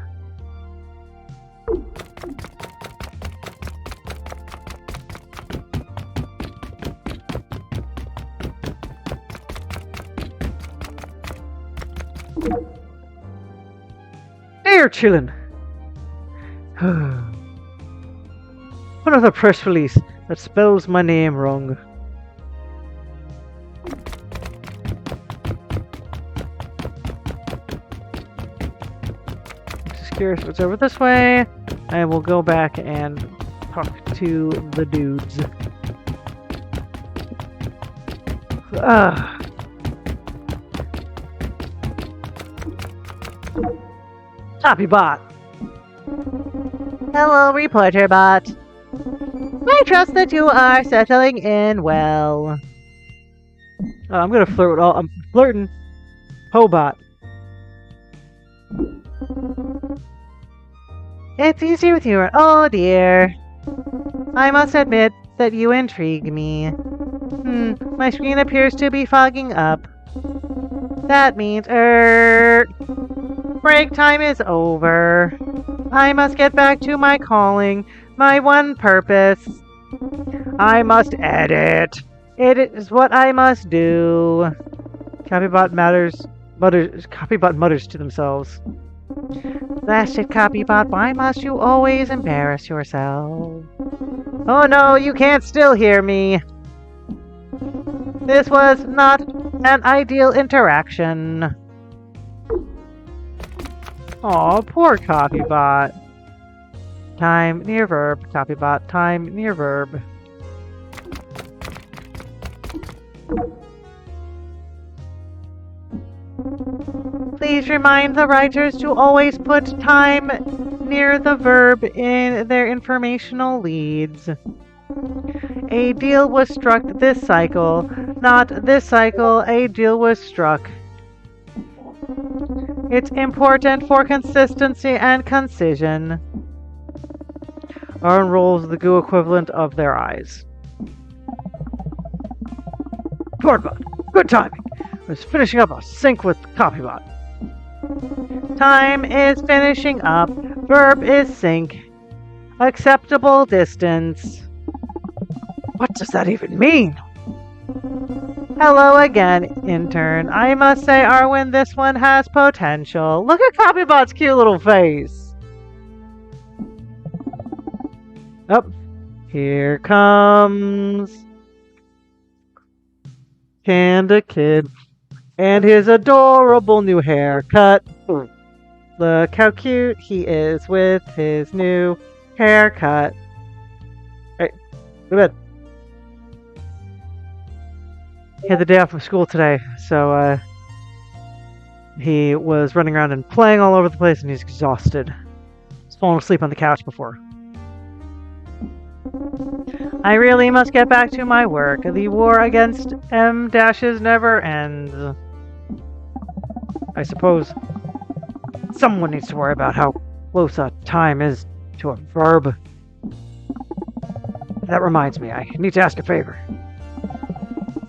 Dear chillin'. Another press release that spells my name wrong. Just curious what's over this way. I will go back and talk to the dudes. Copy bot. Hello, reporter bot. I trust that you are settling in well. I'm gonna flirt with all. I'm flirting. Hobot. It's easy with you. Oh dear. I must admit that you intrigue me. My screen appears to be fogging up. That means, break time is over. I must get back to my calling, my one purpose. I must edit. It is what I must do. Copybot mutters to themselves. Blast it, Copybot, why must you always embarrass yourself? Oh no, you can't still hear me. This was not an ideal interaction. Aw, poor Copybot. Time near verb, Copybot, time near verb. Please remind the writers to always put time near the verb in their informational leads. A deal was struck this cycle, not this cycle, a deal was struck. It's important for consistency and concision. R unrolls the goo equivalent of their eyes. Boardbot, good timing. I was finishing up a sync with Copybot. Time is finishing up. Verb is sync. Acceptable distance. What does that even mean? Hello again, intern. I must say, Arwen, this one has potential. Look at Copybot's cute little face. Up. Here comes Panda Kid and his adorable new haircut. Look how cute he is with his new haircut. Hey, go to bed. He had the day off from school today, so he was running around and playing all over the place, and he's exhausted. He's fallen asleep on the couch before. I really must get back to my work. The war against M-dashes never ends. I suppose someone needs to worry about how close a time is to a verb. That reminds me, I need to ask a favor.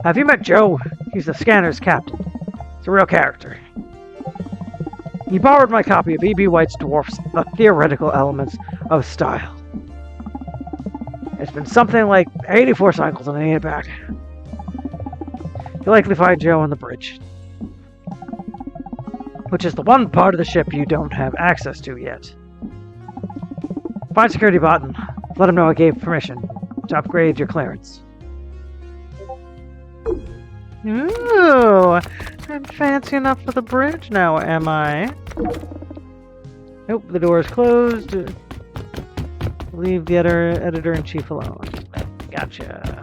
Have you met Joe? He's the scanner's captain. He's a real character. He borrowed my copy of E.B. White's Dwarfs, The Theoretical Elements of Style. It's been something like 84 cycles and I need it back. You'll likely find Joe on the bridge, which is the one part of the ship you don't have access to yet. Find security bot and let him know I gave permission to upgrade your clearance. Ooh, I'm fancy enough for the bridge now, am I? Nope, the door is closed. Leave the editor-in-chief alone. Gotcha.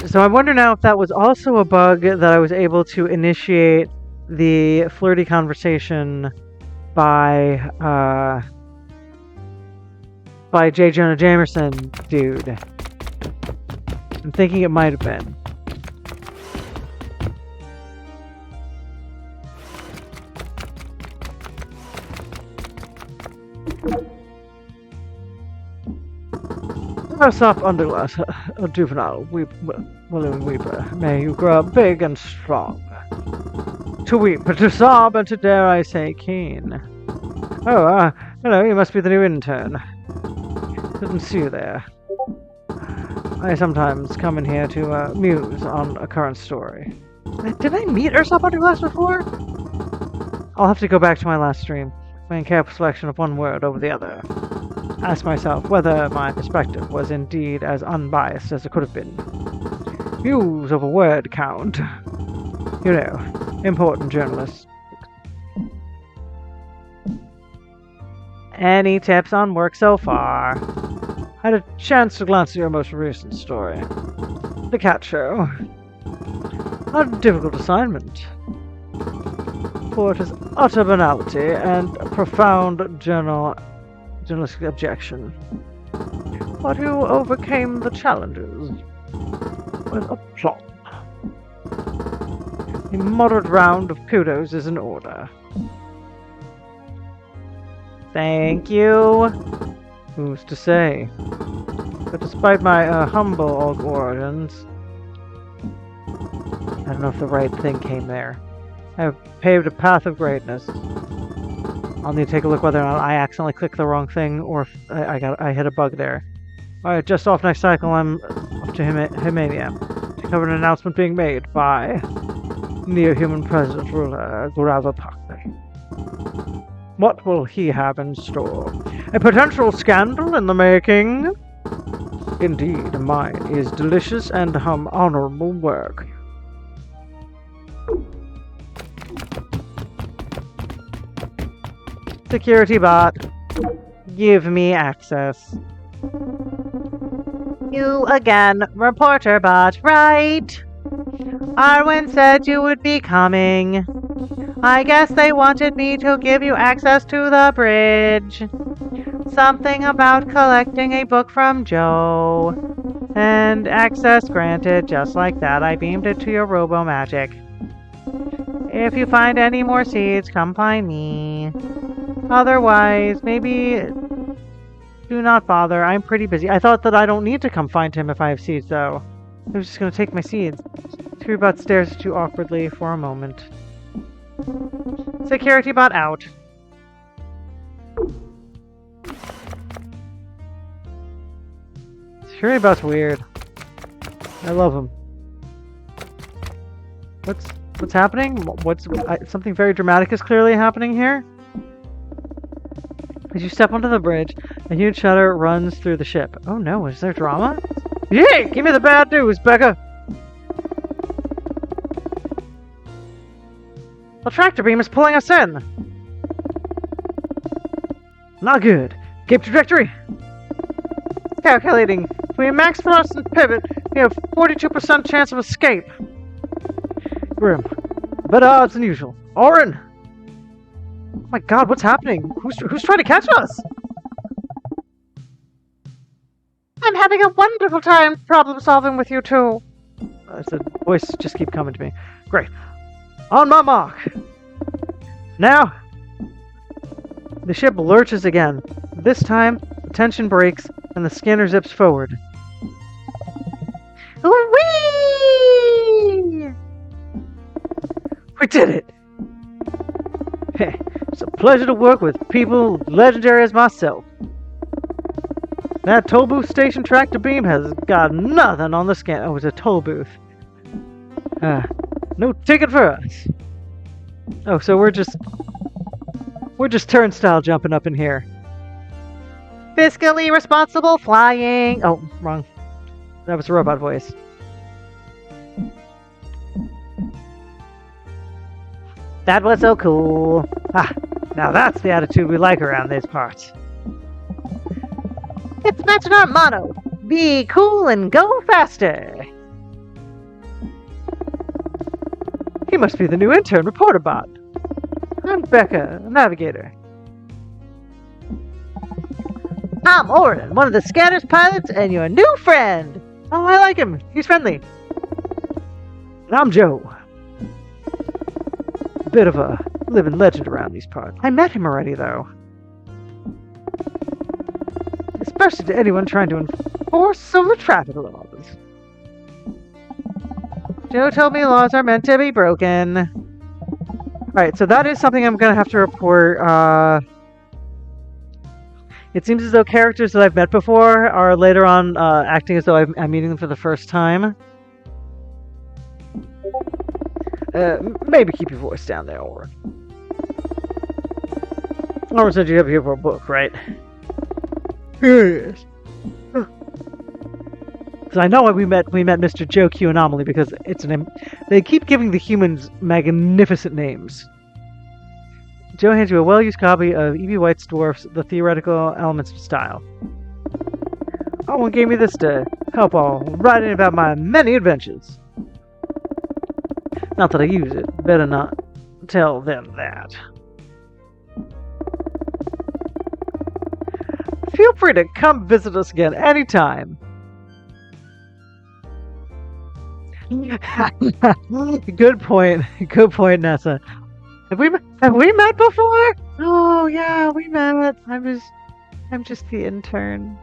So I wonder now if that was also a bug that I was able to initiate the flirty conversation by J. Jonah Jameson dude. I'm thinking it might have been. A soft underglass, a juvenile willing weeper. May you grow up big and strong. To weep, to sob, and to dare I say keen. Oh, hello, you must be the new intern. Didn't see you there. I sometimes come in here to muse on a current story. Did I meet or somebody last before? I'll have to go back to my last stream, weighing careful selection of one word over the other. Ask myself whether my perspective was indeed as unbiased as it could have been. Muse over word count. You know, important journalists. Any tips on work so far? I had a chance to glance at your most recent story. The cat show. Not a difficult assignment. For it is utter banality and profound journalistic objection. But you overcame the challenges with a plot. A moderate round of kudos is in order. Thank you. Who's to say? But despite my humble origins, I don't know if the right thing came there. I have paved a path of greatness. I'll need to take a look whether or not I accidentally clicked the wrong thing or if I hit a bug there. Alright, just off next cycle, I'm up to Himania to cover an announcement being made by Neo-Human President ruler Gurava. What will he have in store? A potential scandal in the making? Indeed, mine is delicious and honorable work. Security bot, give me access. You again, reporter bot, right? Arwen said you would be coming. I guess they wanted me to give you access to the bridge. Something about collecting a book from Joe. And access granted, just like that. I beamed it to your Robo magic. If you find any more seeds, come find me. Otherwise, maybe do not bother. I'm pretty busy. I thought that I don't need to come find him if I have seeds, though. I was just going to take my seeds. Screwbot stares at you awkwardly for a moment. Security bot out. Security bot's weird. I love him. What's happening? Something very dramatic is clearly happening here. As you step onto the bridge, a huge shudder runs through the ship. Oh no, is there drama? Yeah, give me the bad news, Becca! The tractor beam is pulling us in. Not good. Keep trajectory. Calculating. If we max thrust and pivot, we have 42% chance of escape. Grim. Better odds than usual. Orin! Oh my god, what's happening? Who's trying to catch us? I'm having a wonderful time problem solving with you two. The voice just keep coming to me. Great. On my mark. Now. The ship lurches again. This time, the tension breaks and the scanner zips forward. Whee! We did it! Hey, it's a pleasure to work with people legendary as myself. That toll booth station tractor beam has got nothing on the scan. Oh, it's a toll booth. No ticket for us. Oh, so we're just turnstile jumping up in here. Fiscally responsible flying. Oh, wrong. That was a robot voice. That was so cool. Ah, now that's the attitude we like around these parts. It's matching our motto. Be cool and go faster. He must be the new intern reporter bot. I'm Becca, a navigator. I'm Orin, one of the Scatter's pilots and your new friend. Oh, I like him. He's friendly. And I'm Joe. A bit of a living legend around these parts. I met him already, though. Especially to anyone trying to enforce some of the traffic laws. Joe told me laws are meant to be broken. Alright, so that is something I'm going to have to report. It seems as though characters that I've met before are later on acting as though I'm meeting them for the first time. Maybe keep your voice down there, Oren. Oren said you have here for a book, right? Yes. Because I know we met Mr. Joe Q Anomaly because they keep giving the humans magnificent names. Joe hands you a well-used copy of E.B. White's Dwarfs, The Theoretical Elements of Style. Owen gave me this to help while writing about my many adventures. Not that I use it. Better not tell them that. Feel free to come visit us again anytime. Good point. Good point, Nessa. Have we met before? Oh yeah, we met. I'm just the intern.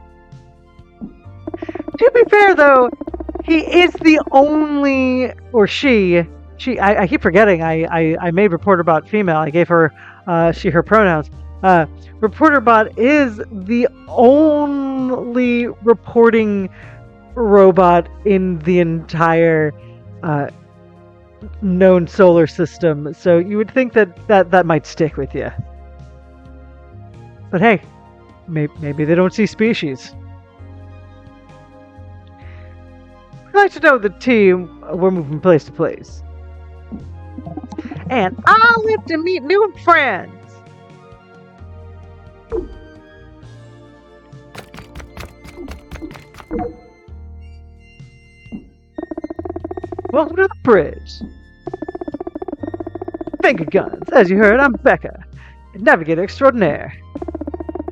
To be fair though, he is the only, or she. I keep forgetting. I made Reporterbot female. I gave her she her pronouns. Reporterbot is the only reporting robot in the entire known solar system, so you would think that might stick with you. But hey, maybe they don't see species. I'd like to know the team. We're moving place to place, and I live to meet new friends. Welcome to the bridge. Finger guns. As you heard, I'm Becca, navigator extraordinaire,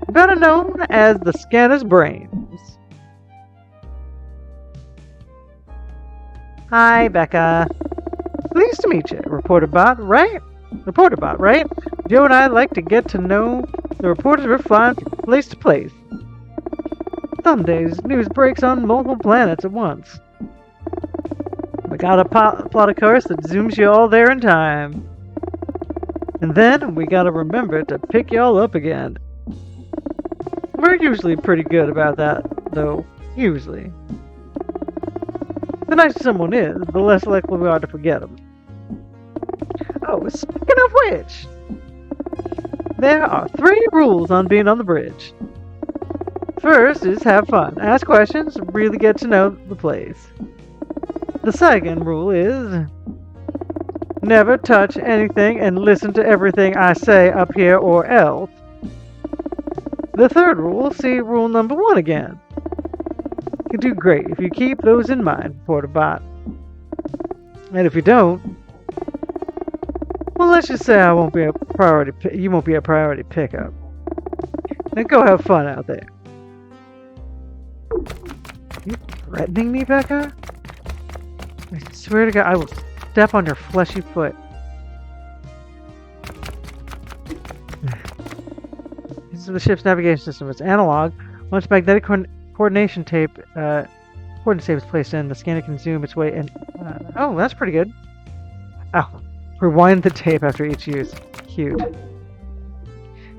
better known as the scanner's brains. Hi, Becca. Pleased to meet you, Reporterbot, right? Reporterbot, right? Joe and I like to get to know the reporters we're flying from place to place. Some days, news breaks on multiple planets at once. We got a plot of course that zooms you all there in time. And then we gotta remember to pick y'all up again. We're usually pretty good about that, though. Usually. The nicer someone is, the less likely we are to forget them. Oh, speaking of which, there are 3 rules on being on the bridge. First is have fun, ask questions, really get to know the place. The second rule is never touch anything and listen to everything I say up here or else. The third rule, see rule number 1 again. You do great if you keep those in mind, Reporterbot. And if you don't, well, let's just say I won't be a priority. You won't be a priority pickup. Now go have fun out there. Are you threatening me, Becca? I swear to God, I will step on your fleshy foot. This is the ship's navigation system. It's analog. Once magnetic coordination tape, coordinate tape is placed in, the scanner can zoom its way in. Oh, that's pretty good. Oh, rewind the tape after each use. Cute.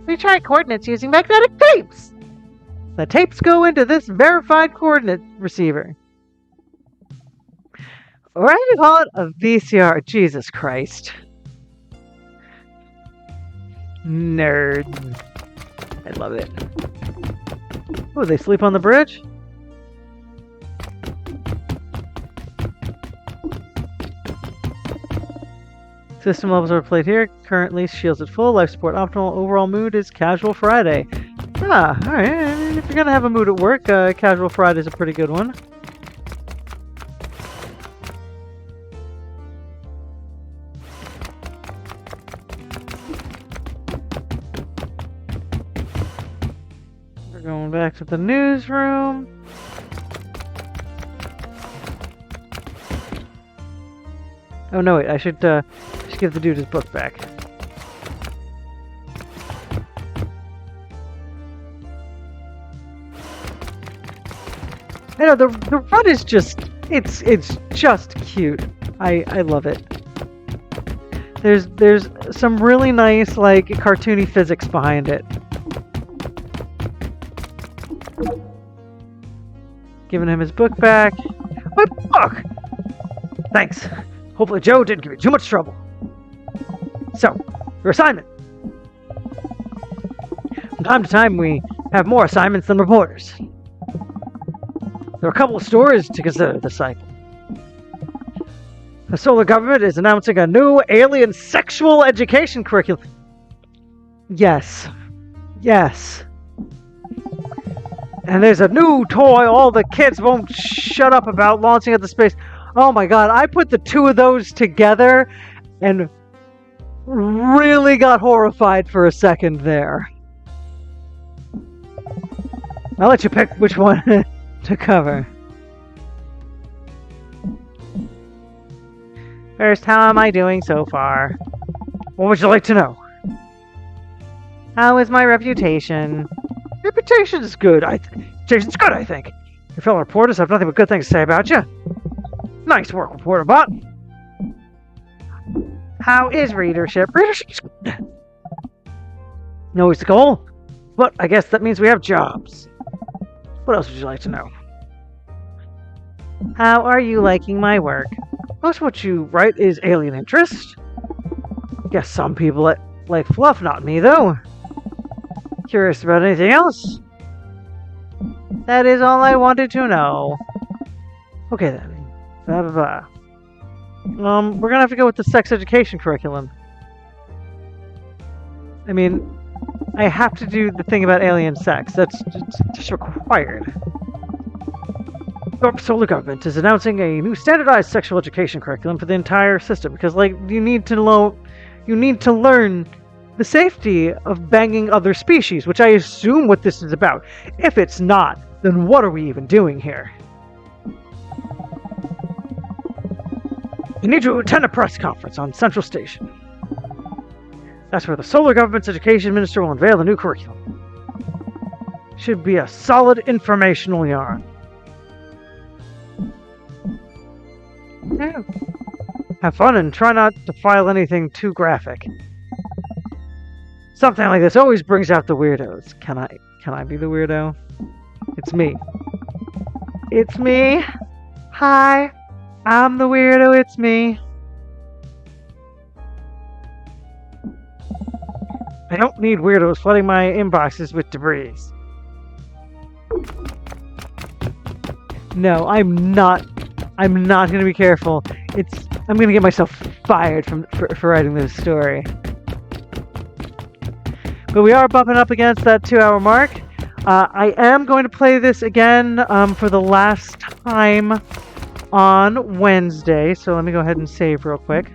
We try coordinates using magnetic tapes. The tapes go into this verified coordinate receiver. Or how do you call it? A VCR. Jesus Christ. Nerd. I love it. Oh, they sleep on the bridge? System levels are played here. Currently, shields at full. Life support optimal. Overall mood is Casual Friday. Ah, alright. If you're gonna have a mood at work, Casual Friday is a pretty good one. We're going back to the newsroom. Oh no, wait, I should give the dude his book back. I know, the run is just, it's just cute. I love it. There's some really nice, like, cartoony physics behind it. Giving him his book back. My book! Thanks. Hopefully Joe didn't give you too much trouble. So, your assignment. From time to time, we have more assignments than reporters. There are a couple of stories to consider this cycle. The solar government is announcing a new alien sexual education curriculum. Yes. Yes. And there's a new toy all the kids won't shut up about launching into space. Oh my god, I put the two of those together and really got horrified for a second there. I'll let you pick which one to cover. First, how am I doing so far? What would you like to know? How is my reputation? Reputation's good, Reputation's good, I think. Your fellow reporters have nothing but good things to say about you. Nice work, reporter bot. How is readership? Readership's good. No is the goal, but I guess that means we have jobs. What else would you like to know? How are you liking my work? Most of what you write is alien interest. Guess some people like fluff, not me though. Curious about anything else? That is all I wanted to know. Okay then. Blah, blah, blah. We're gonna have to go with the sex education curriculum. I mean, I have to do the thing about alien sex. That's just required. The solar government is announcing a new standardized sexual education curriculum for the entire system because, like, You need to learn the safety of banging other species, which I assume what this is about. If it's not, then what are we even doing here? you need to attend a press conference on Central Station. That's where the solar government's education minister will unveil the new curriculum. Should be a solid informational yarn. Oh. Have fun and try not to file anything too graphic. Something like this always brings out the weirdos. Can I be the weirdo? It's me. It's me. Hi. I'm the weirdo. It's me. I don't need weirdos flooding my inboxes with debris. No, I'm not going to be careful. I'm going to get myself fired for writing this story. But we are bumping up against that 2-hour mark. I am going to play this again for the last time on Wednesday. So let me go ahead and save real quick.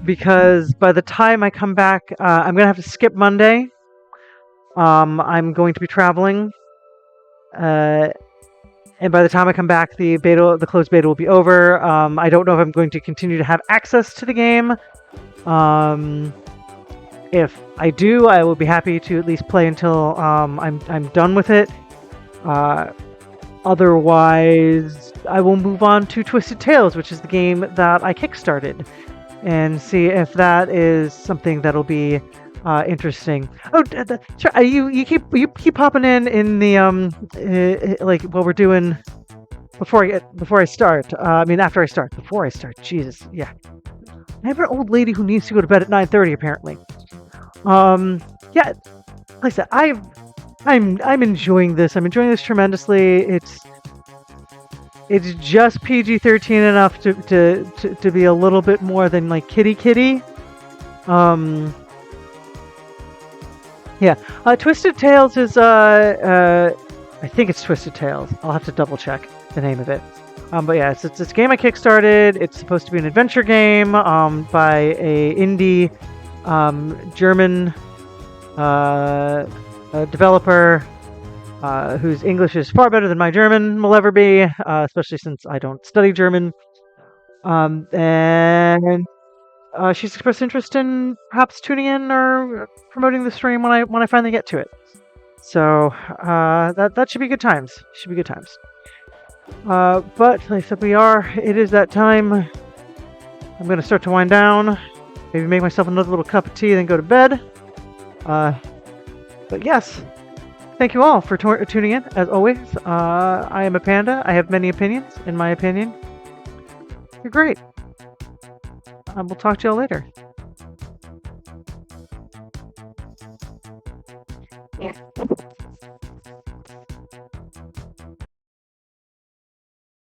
Because by the time I come back, I'm going to have to skip Monday. I'm going to be traveling. And by the time I come back, the closed beta will be over. I don't know if I'm going to continue to have access to the game. If I do, I will be happy to at least play until I'm done with it. Otherwise, I will move on to Twisted Tales, which is the game that I kickstarted, and see if that is something that'll be interesting. Oh, sure. You keep popping in the like while we're doing before I start. After I start. Before I start. Jesus, yeah. I have an old lady who needs to go to bed at 9:30 apparently. Yeah. Like I said, I'm enjoying this. I'm enjoying this tremendously. It's just PG-13 enough to be a little bit more than like kitty. Yeah. Twisted Tales is I think it's Twisted Tales. I'll have to double check the name of it. But yeah, it's this game I kickstarted. It's supposed to be an adventure game by a indie German developer whose English is far better than my German will ever be, especially since I don't study German. And she's expressed interest in perhaps tuning in or promoting the stream when I finally get to it. So that should be good times. But like I said, it is that time. I'm going to start to wind down. Maybe make myself another little cup of tea, then go to bed. But yes, thank you all for tuning in. As always, I am a panda. I have many opinions. In my opinion, you're great. We'll talk to y'all later.